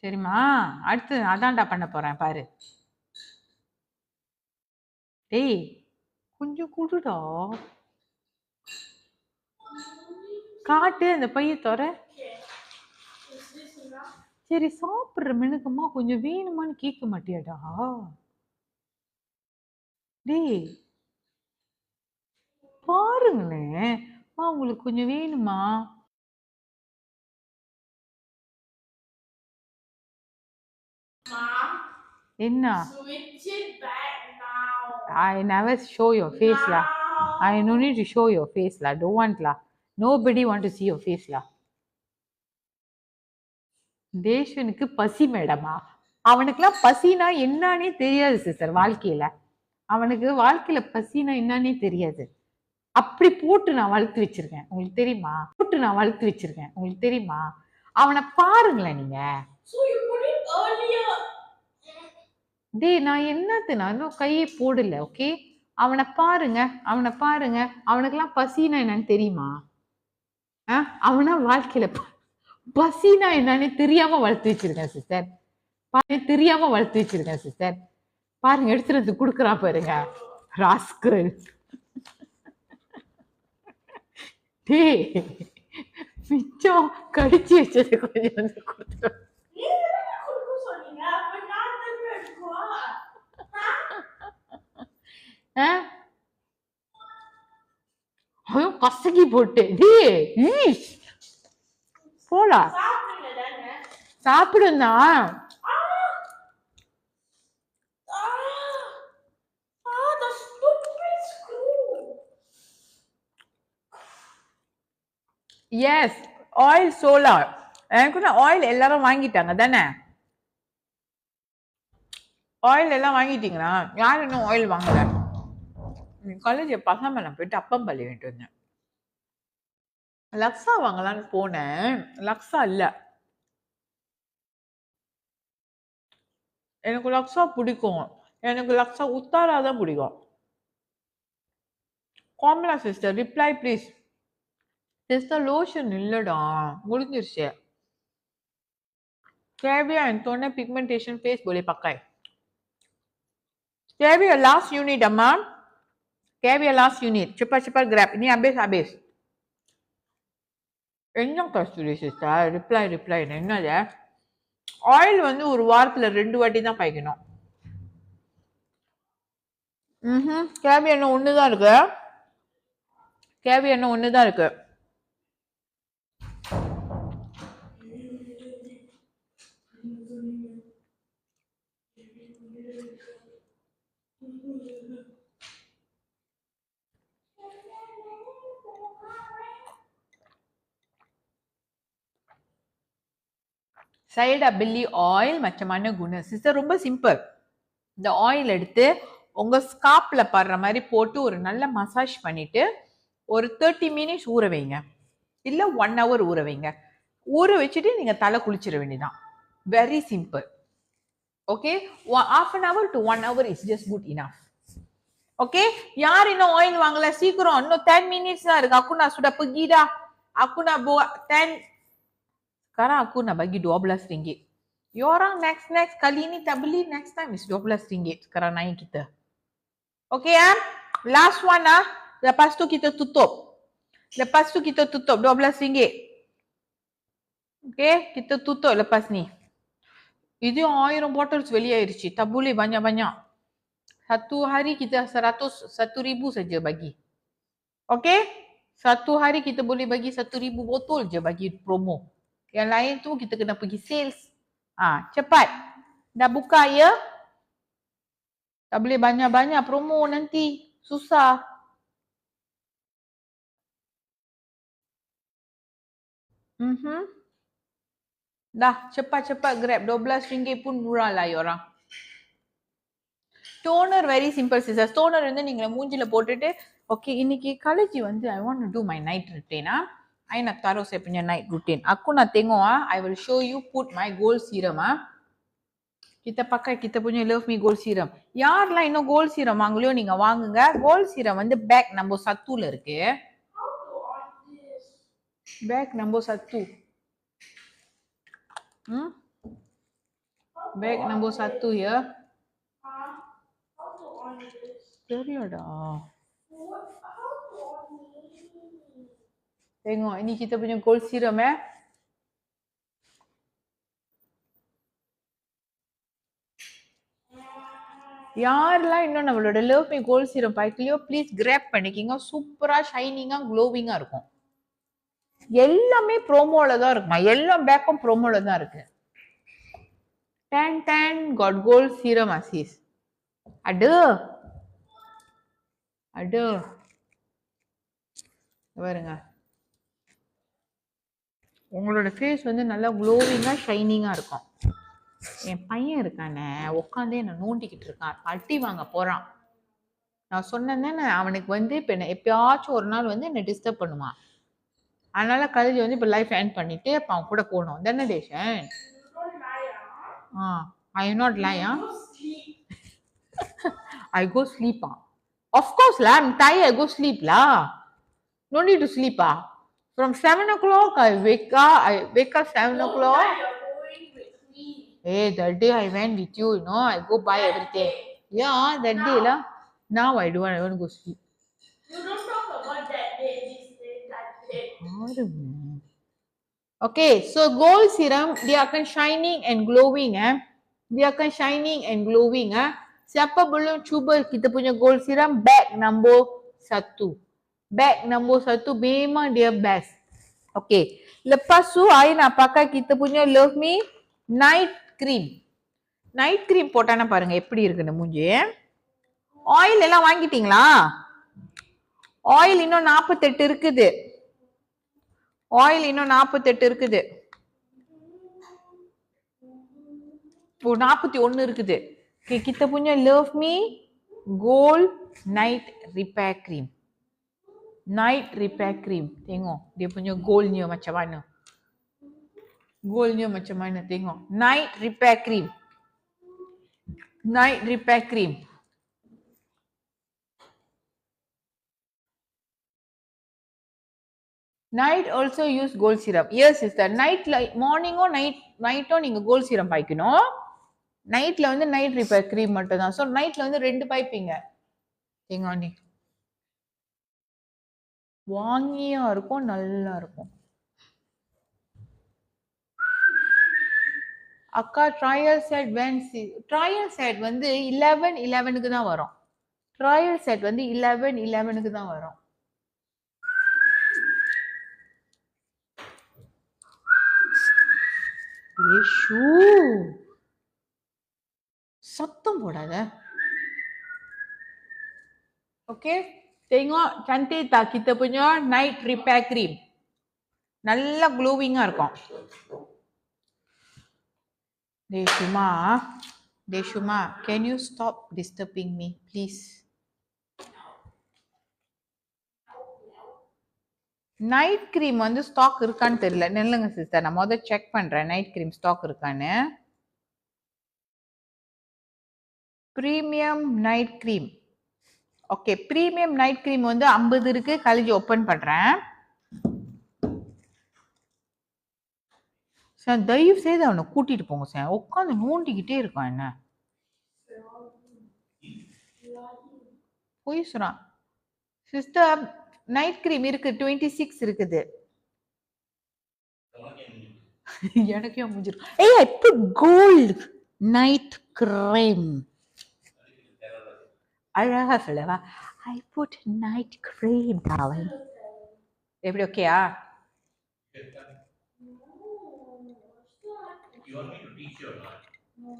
தெரியுமா? அடுத்து அதான்டா பண்ண போறேன் பாரு. டேய் கொஞ்சம் குடுடா. காட்டு அந்த பைய தோற. சரி சாப்பிடுற மெனுக்கம்மா கொஞ்சம் வேணுமான்னு கேட்க மாட்டியாடா? டேய் பாருங்களேன், உங்களுக்கு கொஞ்சம் வேணுமா? என்ன? I never show your face lah. I no need to show your face lah. Don't want lah. Nobody want to see your face lah. தேஷனுக்கு பசி மேடமா? அவனுக்குலாம் பசினா என்னன்னே தெரியாது சிஸ்டர். வாழ்க்கையில பசினா என்னன்னே தெரியாது. அப்படி போட்டு நான் வளர்த்து வச்சிருக்கேன், உங்களுக்கு தெரியுமா? அவனை பாருங்களேன் நீங்க. So you put it earlier. நான் இன்னும் கையை போடல. ஓகே, அவனை பாருங்க. அவனுக்கெல்லாம் பசினா என்னன்னு தெரியுமா? அவனா வாழ்க்கையில பசினா என்னன்னு தெரியாம வளர்த்து வச்சிருக்கேன் சிஸ்டர். பாருங்க, எடுத்துட்டு வந்து குடுக்குறா பாருங்க, ராஸ்கல். டேய், மிச்சம் கடிச்சு வச்சது கொஞ்சம் வந்து கொடுத்துரு. கசக்கி போட்டு போலா சாப்பிடுந்தா. எஸ், ஆயில் சோலார். எனக்கு ஆயில் எல்லாரும் வாங்கிட்டாங்க தானே? ஆயில் எல்லாம் வாங்கிட்டீங்களா? யார் இன்னும் ஆயில் வாங்கல? காலேஜ் பசாம நான் போயிட்டு அப்பம் பள்ளி வேண்டிட்டு வந்தேன். லக்ஸா வாங்கலான்னு போனேன். லக்ஸா இல்ல. எனக்கு லக்ஸா பிடிக்கும். எனக்கு லக்ஸா உத்தாரா தான் பிடிக்கும். Komala sister reply please. Sister lotion இல்லடா, முடிஞ்சிருச்சு. Caviar and toner pigmentation face boleh pakai. Caviar last unit amma. Caviar last unit. Cepat grab. Ini habis. என்ன கஸ்தூரி சிஸ்டர் ரிப்ளை என்னது? ஆயில் வந்து ஒரு வாரத்துல 2 வாட்டி தான் பாய்க்கணும். கேவியர் என்ன ஒண்ணுதான் இருக்கு. சைடா பில்லி ஆயில் மச்சமான குணம் சிஸ்டர் ரொம்ப சிம்பிள். இந்த ஆயில் எடுத்து உங்க ஸ்காப்ல படுற மாதிரி போட்டு ஒரு நல்ல மசாஜ் பண்ணிட்டு ஒரு 30 மினிட்ஸ் ஊற வைங்க, இல்ல 1 hour ஊற வைங்க. ஊற வச்சுட்டு நீங்க தலை குளிச்சிட வேண்டியதான். Very simple. Okay, half an hour to 1 hour is just good enough. Okay, யார் இன்னும் ஆயில் வாங்கல சீக்கிரம், இன்னும் 10 minutes தான் இருக்கு. aku nak sudah pergi dah. Aku nak bawa 10. Sekarang aku nak bagi RM12. You orang next kali ni tak beli, next time is RM12 sekarang naik kita. Okay last one lepas tu kita tutup RM12. Okay, kita tutup lepas ni. Itu 1000 bottles வெளியாயிருச்சு. Tak boleh banyak-banyak. Satu hari kita 1,000 saja bagi. Okay, satu hari kita boleh bagi 1,000 botol je bagi promo. Yang lain tu kita kena pergi sales. Cepat. Dah buka ya? Tak boleh banyak-banyak promo nanti. Susah. Dah cepat grab. RM12 pun murah lah ya orang. Toner very simple sisters. Toner வந்து நீங்க மூஞ்சில போட்டுட்டு okay இன்னைக்கு college வந்து I want to do my night routine. I nak taruh saya punya night routine. Aku nak tengok I will show you put my gold serum Kita pakai kita punya Love Me Gold Serum. யாரெல்லாம் இன்னும் gold serum வாங்கலையோ நீங்க வாங்குங்க. gold serum வந்து bag number 1 ல இருக்கு. bag number 1. bag number 1 ya. Seriada. Tengok ini kita punya gold serum யாரெல்லாம் இன்னும் நம்மளோட லவ் மீ கோல்ட் சீரம் பாய்க்கலையோ ப்ளீஸ் கிராப் பண்ணிக்கிங்க. சூப்பரா ஷைனிங்கா க்ளோவிங்கா இருக்கும். எல்லாமே ப்ரோமோல தான் இருக்குமா, எல்லா பேக்கும் ப்ரோமோல தான் இருக்கு. 10 காட் கோல்ட் சீரம் அசீஸ். அடு பாருங்க. உங்களோட ஃபேஸ் வந்து நல்லா க்ளோவிங்கா ஷைனிங்கா இருக்கும். என் பையன் இருக்கானே உட்காந்தே என்ன நோண்டிக்கிட்டு இருக்கான், அடி வாங்க போறான். நான் சொன்னேன் அவனுக்கு வந்து இப்போ என்ன எப்பயாச்சும் ஒரு நாள் வந்து என்னை டிஸ்டர்ப் பண்ணுவான். அதனால காலேஜ் வந்து இப்போ லைஃப் எண்ட் பண்ணிட்டு அப்போ அவன் கூட போகணும் தானே தேஷன்? I not lie. I go sleep. Of course lah, I'm tired, I go sleep lah. No need to sleep. From 7 o'clock I wake up 7 o'clock. You're going with me. Hey, that day I went with you, you know, I go buy everything. Yeah, that day lah. Now I want to go sleep. You don't talk about that day, this day, that day. Okay, so gold serum, dia akan shining and glowing Dia akan shining and glowing Siapa belum cuba kita punya gold serum, bag number 1. Bag number 1 memang dia best. Okay, lepas tu I nak pakai kita punya Love Me night cream. Night cream போட்டானா பாருங்க எப்படி இருக்குன்னு மூஞ்சி. Oil எல்லாம் வாங்கிட்டீங்களா? Oil இன்னும் 48 இருக்குது. Oil இன்னும் 48 இருக்குது. 41 இருக்குது. Okay, kita punya Love Me Gold Night Repair Cream. Night Repair Cream. Tengok dia punya goldnya macam mana. Goldnya macam mana tengok. Night Repair Cream. Night Repair Cream. Night also use gold serum. Yes sister. Night morning or night நீங்க gold serum பாய்க்கணும். நைட்ல வந்து night repair cream மட்டும் தான். So நைட்ல வந்து 2 பாய்ப்பீங்க. தேங்காய் வாங்கியா இருக்கும், நல்லா இருக்கும். அக்கா ட்ரையல் செட் வந்து 11/11க்கு தான் வரும். ட்ரையல் செட் வந்து 11/11க்கு தான் வரும். சத்தம் போடாத. Okay, tengok cantik tak kita punya night repair cream. நல்லா க்ளோவிங்கா இருக்கும். Deshuma, can you stop disturbing me please? Night cream வந்து ஸ்டாக் இருக்கான்னு தெரியல. நில்லுங்க சிஸ்டர், நான் முதல்ல செக் பண்றேன் நைட் கிரீம் ஸ்டாக் இருக்கான்னு. Premium night cream. Okay, premium night cream வந்து 50 இருக்கு. காலேஜ் ஓபன் பண்றேன். சார் தயவு செய்து அவனை கூட்டிட்டு போங்க சார். உட்காந்து நோண்டிக்கிட்டே இருக்கான் என்ன. போய் சொல்றான். சிஸ்டர் நைட் கிரீம் இருக்கு, 26 இருக்குது. எனக்கே முடிஞ்சிரும். ஏய், I put gold night cream. அழகா சொல்லவா? I put night cream darling. எப்படி ஓகேயா? You want me to teach you or not? No.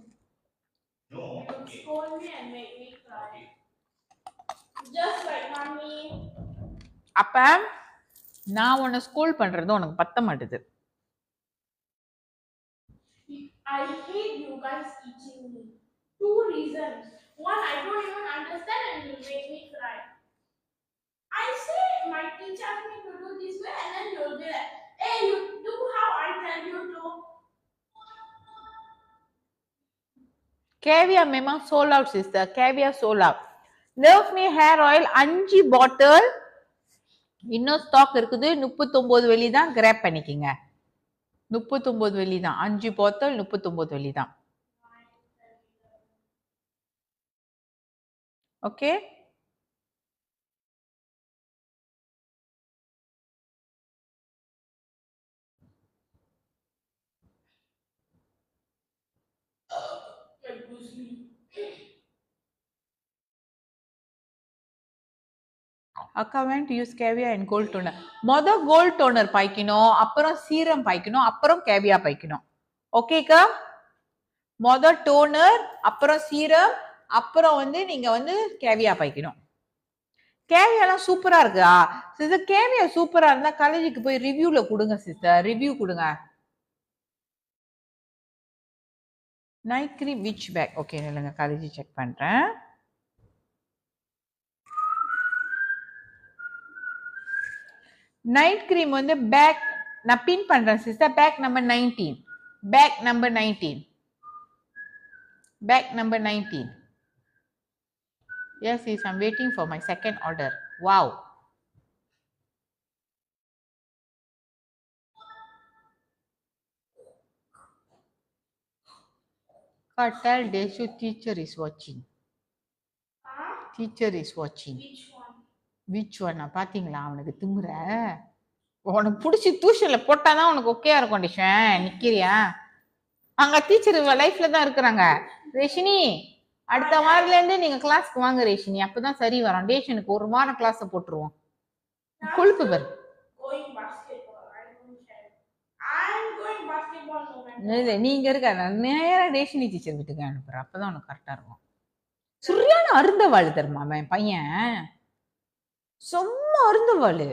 No. You scold me and make me cry. Just like mommy. அப்ப நான் உன்னை ஸ்கூல் பண்றது உனக்கு பத்த மாட்டுது. I hate you guys teaching me. 2 reasons. One, I don't even understand and you make me cry. I say my teacher asked me to do this way and then you'll be like, hey, you do how I tell you to. Caviar memang sold out sister. Caviar sold out. Love Me hair oil 5 bottle இன்னும் stock இருக்குது. 39 வெள்ளி தான். Graph பண்ணிக்கிங்க. 39 வெள்ளி தான். 5 பாட்டில் 39 வெள்ளி தான். Okay, அக்கா வேண்ட் யூஸ் கேவியா and gold toner. Gold toner பாய்க்கணும், அப்புறம் சீரம் பாய்க்கணும், அப்புறம் கேவியா பாய்க்கணும். ஓகேக்கா, டோனர், அப்புறம் சீரம், அப்புறம் வந்து நீங்க வந்து கேவியா பாய்க்கணும். கேவியாலாம் சூப்பரா இருக்கா சிஸ்டர்? கேவியா சூப்பரா இருந்தா காலேஜுக்கு போய் ரிவ்யூல கொடுங்க சிஸ்டர், ரிவ்யூ கொடுங்க. Night cream which pack? Okay இல்லைங்க, காலேஜ் செக் பண்றேன். நைட் கிரீம் வந்து பேக் நான் பின் பண்றேன் sister. Pack number 19, pack number 19, pack number 19. Yes, yes, I'm waiting for my second order. Wow. Tell Deshu teacher is watching. Huh? Teacher is watching. Which one? Which one? பாத்தீங்களா அவனுக்கு திமுற? உனக்கு பிடிச்சி டியூஷன்ல போட்டாதான் உனக்கு ஓகேயா இருக்கும். டிஷன் நிக்கிறியா? அங்க டீச்சர் லைஃப்ல தான் இருக்கிறாங்க. ரேஷினி அடுத்த வாரத்துல இருந்து நீங்க கிளாஸ்க்கு வாங்க ரேஷினி, அப்பதான் சரி வரும். டேஷனுக்கு ஒரு வாரம் கிளாஸ் போட்டுருவோம். கொழுப்பு பேர் Going basketball. I'm going basketball no matter. இல்ல நீங்க இருக்க, நான் நேரா ரேஷினி டீச்சர் வீட்டுக்கு அனுப்புறேன், அப்பதான் உனக்கு கரெக்டா இருக்கும். சரியான அருந்தவாளு தருமா அவன் பையன், சும்மா அருந்தவாளு.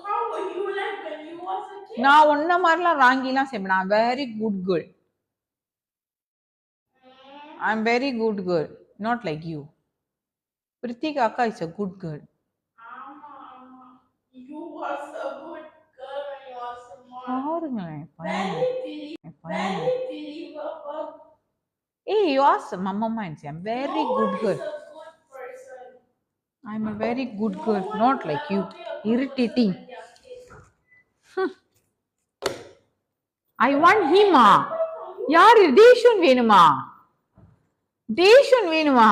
How were you like when you was a kid? நான் ஒன்ன மாதிரிலாம் ராங்கிலாம் செய்வேன். நான் very good girl. I'm very good girl, not like you. Pritika Akka is a good girl. Amma. You was a good girl when you was small. பாருங்களேன் பையன். Very believable. Hey, you ask Mama and say I'm very good girl. He's a good person. I'm a very good girl, not like you. Irritating. I want him. யாரு? Station வேணுமா? Station வேணுமா?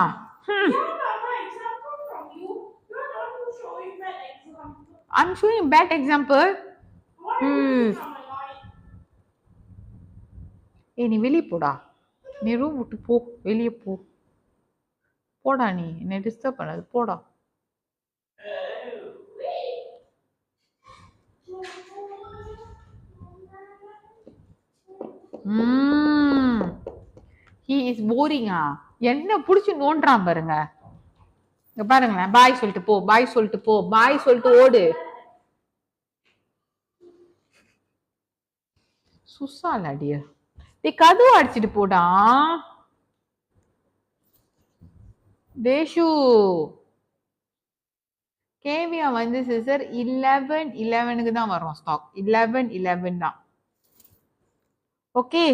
Yeah, Mama, example from you. You're not to show him an example. I'm showing bad example. Why are you become annoying? ஏய் நீ வெளியே போடா, நீ room விட்டு போ, வெளியே போ, போடா, நீ என்னை டிஸ்டர்ப் பண்ணாது, போடா. He is boring. என்ன புடிச்சு நோன்றான் பாருங்க. இங்க பாருங்களேன், பாய் சொல்லிட்டு போ, பாய் சொல்லிட்டு போ, பாய் சொல்லிட்டு ஓடு. சுசால் அடிய கதவு அடிச்சிட்டு போடா. தேஷு கேவியா வந்து சிஸ்டர் 11 தான் வரும் ஸ்டாக். 11 தான். ஓகே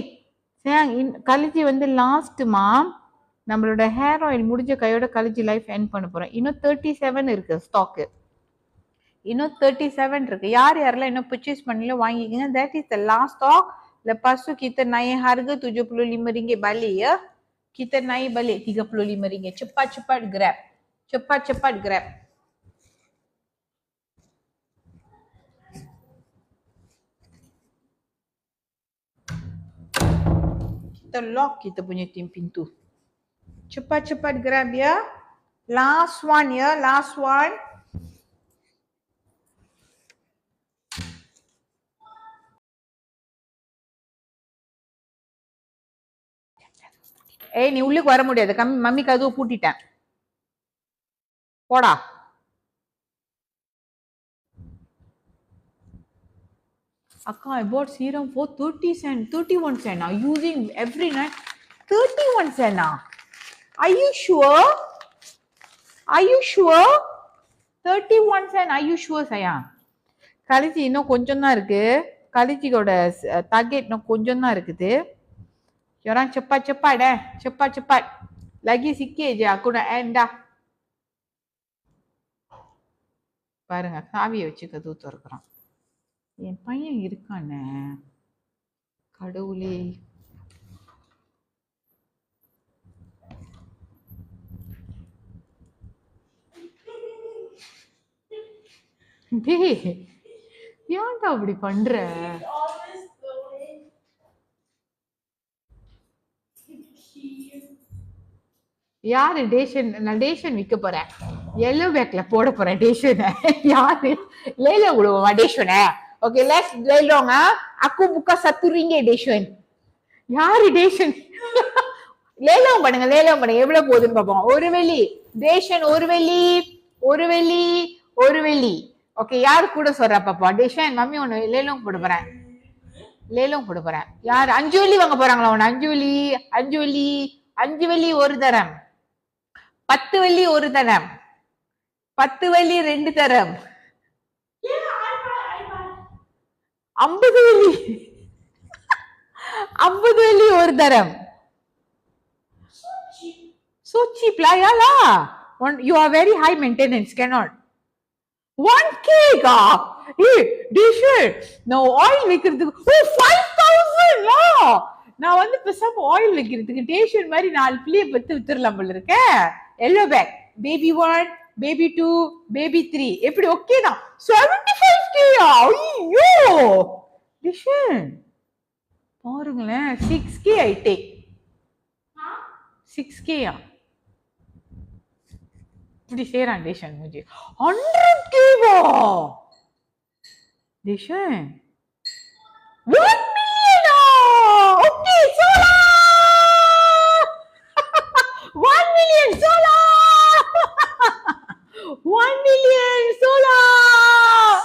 கலிஜி வந்து லாஸ்ட்மா நம்மளோட ஹேர் ஆயில் முடிஞ்ச கையோட கலிஜி லைஃப் எண்ட் பண்ண போறோம். இன்னும் 37 இருக்கு ஸ்டாக்கு, இன்னும் 37 இருக்கு. யார் யாரெல்லாம் இன்னும் பர்ச்சேஸ் பண்ணல வாங்கிக்கங்க. That is the last stock. Lepas tu kita naik harga RM75 balik ya. Kita naik balik RM35. Cepat-cepat grab. Cepat-cepat grab. Kita lock kita punya tim pintu. Cepat-cepat grab ya. Last one ya, last one. ஏய் நீ உள்ளுக்கு வர முடியாது, mummy கதவு பூட்டிட்டேன், போடா. அக்கா I bought serum for 30 cents, 31 cents. I'm using every night. 31 cents. Are you sure? Are you sure? 31 cents. Are you sure Saya? கலிஜி இன்னும் கொஞ்சம் தான் இருக்கு. கலிஜியோட டார்கெட் இன்னும் கொஞ்சம் தான் இருக்குது. Orang cepat-cepat cepat-cepat. Lagi sikit je aku nak end dah. பாருங்க சாவியை வச்சு கதவு திறக்கிறான். என் பையன் இருக்கானே கடவுளே. டேய் ஏன்டா அப்படி பண்ற? Always the way. யாரு டேஷன்? நான் டேஷன் விற்க போறேன், எல்லோ பேக்ல போட போறேன் டேஷன். யாரு லேலோ விடுவோமா டேஷன்? ஓகே லெட்ஸ் லேலோங்க. aku buka RM1 டேஷன். யாரு டேஷன்? லேலோ பண்ணுங்க, லேலோ பண்ணுங்க, எவ்வளவு போகுதுன்னு பாப்போம். ஒரு வெள்ளி டேஷன், ஒரு வெள்ளி ஒரு வெள்ளி ஒரு வெள்ளி. ஓகே, யாரு கூட சொல்றா பாப்பா? டேஷன் மம்மி ஒன்னு லேலும் போட போறேன். லேலும் போட போறேன். யார் 5 வெள்ளி வாங்க போறாங்களா? ஒன்னு 5 வெள்ளி 5 வெள்ளி 5 வெள்ளி ஒரு தரம், 10 வெள்ளி ஒரு தரம், 10 வெள்ளி 2 தரம், Yeah, I buy. 50 வெள்ளி 50 வெள்ளி ஒரு தரம். So cheap. So cheap la, yeah la. You are very high maintenance, cannot. 1K ka. Hey, Dishan. Now oil வைக்கிறதுக்கு 5000 la. நான் வந்து பேசாம ஆயில் வைக்கிறதுக்கு டேஷன் மாதிரி 4 பிள்ளைய பத்து வித்துறலாம் போல இருக்க. Yellow pack, baby 1, baby 2, baby 3. எப்படி ஓகே தான்? 75K. ஐயோ டிஷன் பாருங்களேன், 6K I take. Huh? 6K யா? இப்படி செய்யறான் டேஷன் முஜே. 100K வா டேஷன்? 1 million. ஓகே சோலா 1 million சோலா 1 million சோலா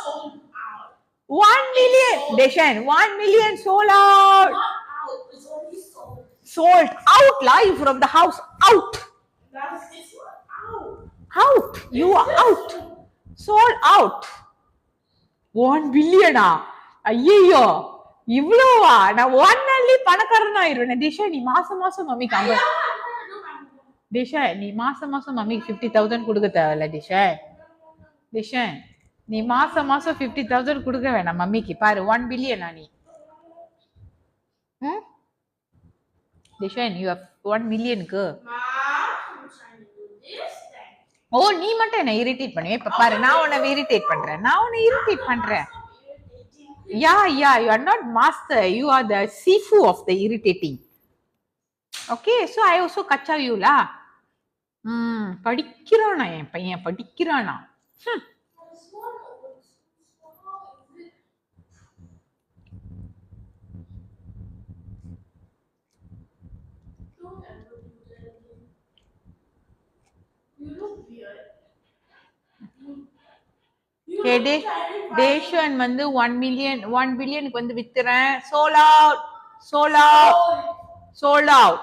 Sold out. 1 million டேஷன் 1 million சோலா Not out. It's only sold. sold out live from the house. Out It's not out. out you are out, sold out. 1 billion. ஐயோ இவ்வளோவா? நான் 1 நாள்லயே பணக்காரன் ஆயிருவேன். டிஷா நீ மாசம் மாசம் மம்மிக்கு Yeah, I'm gonna do my homework. Disha நீ மாசம் மாசம் மம்மிக்கு 50,000 கொடுக்க தேவையில்ல டிஷா. டிஷா நீ மாசம் மாசம் 50,000 கொடுக்க வேணாம் மம்மிக்கு. பாரு 1 பில்லியன் நீ. டிஷா you have 1 மில்லியனுக்கு. Mom, I'm trying to do this thing. ஓ நீ மட்டும் என்ன இரிட்டேட் பண்ணுவே. இப்ப பாரு நான் உன்னை இரிட்டேட் பண்றேன். Yeah, you are not master. You are the Sifu of the irritating. Okay, so I also kacha you la. படிக்கிறானா என் பையன் படிக்கிறானா? This one was small. Don't ever do that again. You look weird. You Okay, look very funny. Station வந்து 1 பில்லியனுக்கு வந்து வித்துறேன். sold out.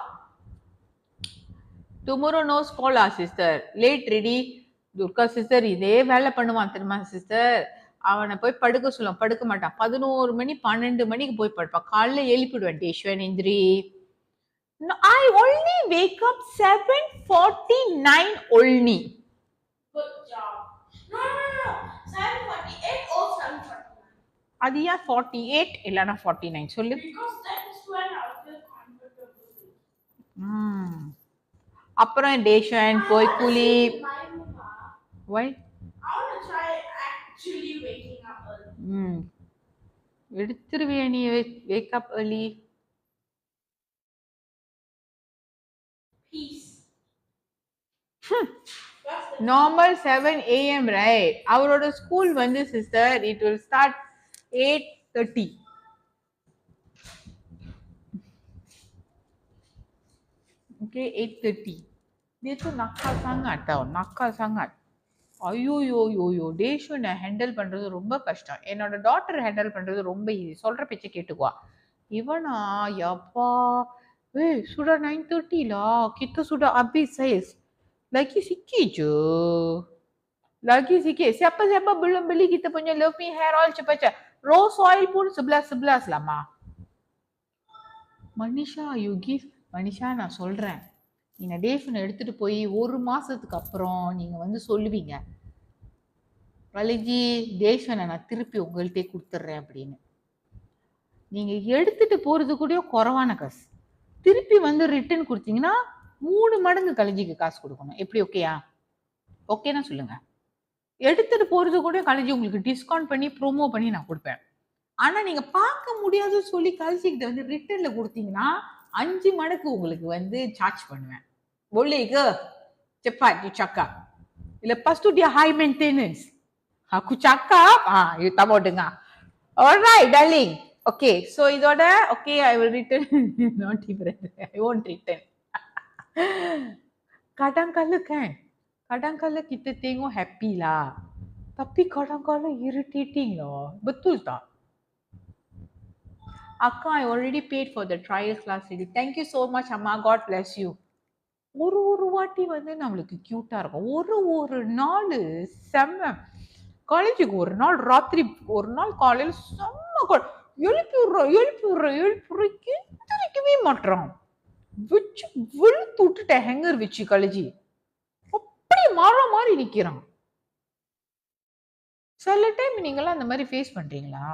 Tomorrow no scholar sister. Late ready. Durga sister இதே வேலை பண்ணுவான் தெரியுமா sister? அவனை போய் படுக்க சொல்லுவான், படுக்க மாட்டான். 11 மணி 12 மணிக்கு போய் படுப்பான். காலைல எழுப்பிடுவேன் station இந்திரி. I only wake up 7:49 only. Good job. No. 7:48 or 7:49. அது ஏன் 48 இல்லனா 49 சொல்லு. Because that is when I feel comfortable. அப்புறம் டேஷன் போய் குளி. Why? I want to try actually waking up early. எடுத்துருவியா நீ wake up early? Peace. That's the Normal 7 AM right? அவரோட school வந்து sister it will start 8:30. Okay, 8:30. Dia tu nakal sangat tau, nakal sangat. ஐயோ டேஷனை handle பண்றது ரொம்ப கஷ்டம். என்னோட daughter handle பண்றது ரொம்ப ஈஸி. சொல்ற பேச்சை கேட்டுக்குவா. இவனா யப்பா sudah 9:30 lah. Kita sudah habis saiz. Lagi sikit je. Siapa belum beli kita punya Love Me Hair Oil cepat-cepat. Rose oil pun 11 lah ma. Manisha you give. Manisha நான் சொல்றேன், நீங்க டேஷனை எடுத்துட்டு போய் 1 மாசத்துக்கு அப்புறம் நீங்க வந்து சொல்லுவீங்க, வலிஜி டேஷனை நான் திருப்பி உங்கள்கிட்டே கொடுத்துட்றேன் அப்படின்னு. நீங்க எடுத்துட்டு போறது கூட குறைவான காசு, திருப்பி வந்து ரிட்டர்ன் கொடுத்தீங்கன்னா 3 மடங்கு கலைஞ்சிக்கு காசு கொடுக்கணும். எப்படி ஓகேயா? ஓகேனா சொல்லுங்க. எடுத்துட்டு போறது கூட கலைஞ்சி உங்களுக்கு டிஸ்கவுண்ட் பண்ணி ப்ரோமோ பண்ணி நான் கொடுப்பேன். ஆனா நீங்க பார்க்க முடியாதுன்னு சொல்லி கலைச்சிக்கிட்ட வந்து ரிட்டர்ன்ல கொடுத்தீங்கன்னா 5 மடங்கு உங்களுக்கு வந்து சார்ஜ் பண்ணுவேன். Boleh ke? Cepat you cakap. Lepas tu dia high maintenance. Aku cakap, you tak mau dengar. Alright darling. Okay, so இதோட okay I will return. Not even I won't return. Kadang-kadang kan Kadang-kala kita tengok happy lah. Tapi kadang-kala irritating loh. Betul tak? Akka, I already paid for the trial class already. Thank you so much, Amma. God bless you. ஒரு வாட்டி வந்து நம்மளுக்கு க்யூட்டா இருக்கும். ஒரு நாள் செம்ம. காலேஜுக்கு ஒரு நாள் ராத்திரி ஒரு நாள் காலையில செம்ம எழுப்பி எந்திரிக்கவே மாட்றான். வச்சு வெளுத்து விட்டுட்டேன் ஹேங்கர் வச்சு கழிச்சு. அப்படியே மாறி நிக்கிறான். சில டைம் நீங்களாம் அந்த மாதிரி ஃபேஸ் பண்றீங்களா?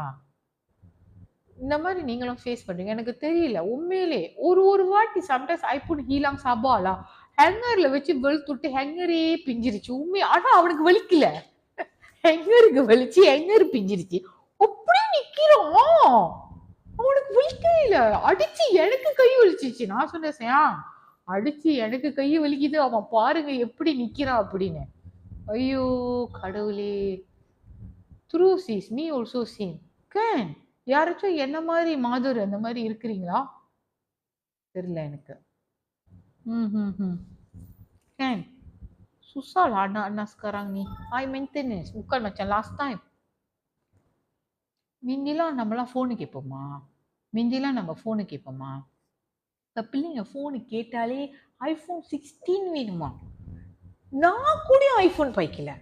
இந்த மாதிரி நீங்களும் ஃபேஸ் பண்றீங்க எனக்கு தெரியல உண்மையிலே. ஒரு வாட்டி சம்டைம்ஸ் ஐ புட் ஹீலாங் சபாலா ஹேங்கர்ல வச்சு வெளுத்துட்டு ஹேங்கரே பிஞ்சிருச்சு உண்மை. ஆனா அவனுக்கு வலிக்கல, ஹேங்கருக்கு வலிச்சு ஹேங்கர் பிஞ்சிருச்சு. அப்படியே நிக்கிறான், அவனுக்கு வலிக்கவே இல்ல. அடிச்சு எனக்கு கை வலிச்சிச்சு. நான் சொன்னேன் அடிச்சு எனக்கு கை வலிக்குது, அவன் பாருங்க எப்படி நிக்கிறான் அப்படின்னு. ஐயோ கடவுளே. Through cheese me also same can. யாராச்சும் என்ன மாதிரி மாதுர் அந்த மாதிரி இருக்கிறீங்களா? தெரியல எனக்கு. Kan susah lah anak-anak sekarang ni. High maintenance bukan macam last time. மிந்திலாம் நம்மலாம் ஃபோனு கேட்போமா? இப்போ பிள்ளைங்க ஃபோனு கேட்டாலே ஐஃபோன் 16 வேணுமா? நான் கூட ஐஃபோன் பைக்கல.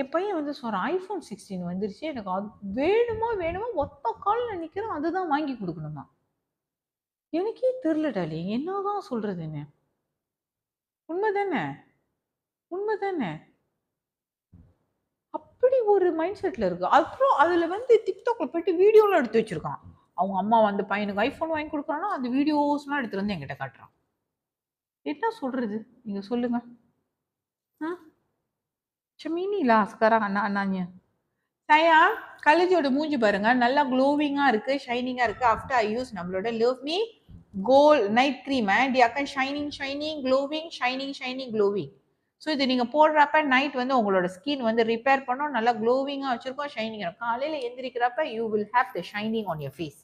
என் பையன் வந்து சொல்கிறான் ஐஃபோன் 16 வந்துருச்சு, எனக்கு அது வேணுமா ஒத்த காலில் நிற்கிறேன், அதுதான் வாங்கி கொடுக்கணுமா? எனக்கே தெரில டாலிங், என்னதான் சொல்கிறதுன்னு. உண்மைதானே அப்படி ஒரு மைண்ட் செட்டில் இருக்கு. அப்புறம் அதில் வந்து டிக்டாக்ல போயிட்டு வீடியோலாம் எடுத்து வச்சிருக்கான். அவங்க அம்மா வந்து பையனுக்கு ஐஃபோன் வாங்கி கொடுக்குறான்னா அந்த வீடியோஸ்லாம் எடுத்துட்டு வந்து என்கிட்ட காட்டுறான். என்ன சொல்கிறது நீங்கள் சொல்லுங்க. Inilah sekarang anak-anaknya. Saya காலேஜோட மூஞ்சி பாருங்க, நல்லா க்ளோவிங்கா இருக்கு, ஷைனிங்கா இருக்கு. ஆஃப்டர் ஐ யூஸ் நம்மளோட love me gold night cream dia akan shining glowing. So இது நீங்க போடுறப்ப நைட் வந்து உங்களோட ஸ்கின் வந்து ரிப்பேர் பண்ணும், நல்லா க்ளோவிங்கா வச்சிருக்கோம், ஷைனிங் இருக்கும். காலையில எந்திரிக்கிறப்ப you will have the shining on your face.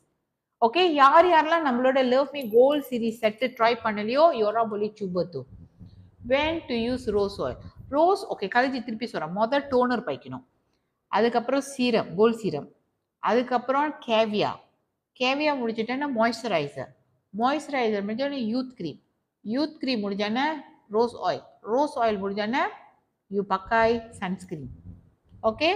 Okay, யாரெல்லாம் நம்மளோட love me gold series set try பண்ணலையோ யோரா போலி சுபத்து. when to use rose oil. Rose okay கழிச்சு திருப்பி சொல்கிறேன். முதல் டோனர் பைக்கணும், அதுக்கப்புறம் சீரம், கோல்ட் சீரம், அதுக்கப்புறம் கேவியா முடிச்சுட்டேன்னா மாய்ஸ்சரைசர் முடிஞ்சோடனே யூத் க்ரீம் முடிஞ்சோடனே ரோஸ் ஆயில் முடிஞ்சோடனே யூ பக்காய் sunscreen. Okay,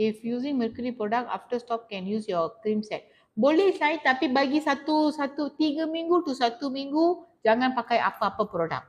if using mercury product after stop can use your cream set. Boleh saya, tapi bagi 3 minggu to 1 minggu jangan pakai apa-apa produk.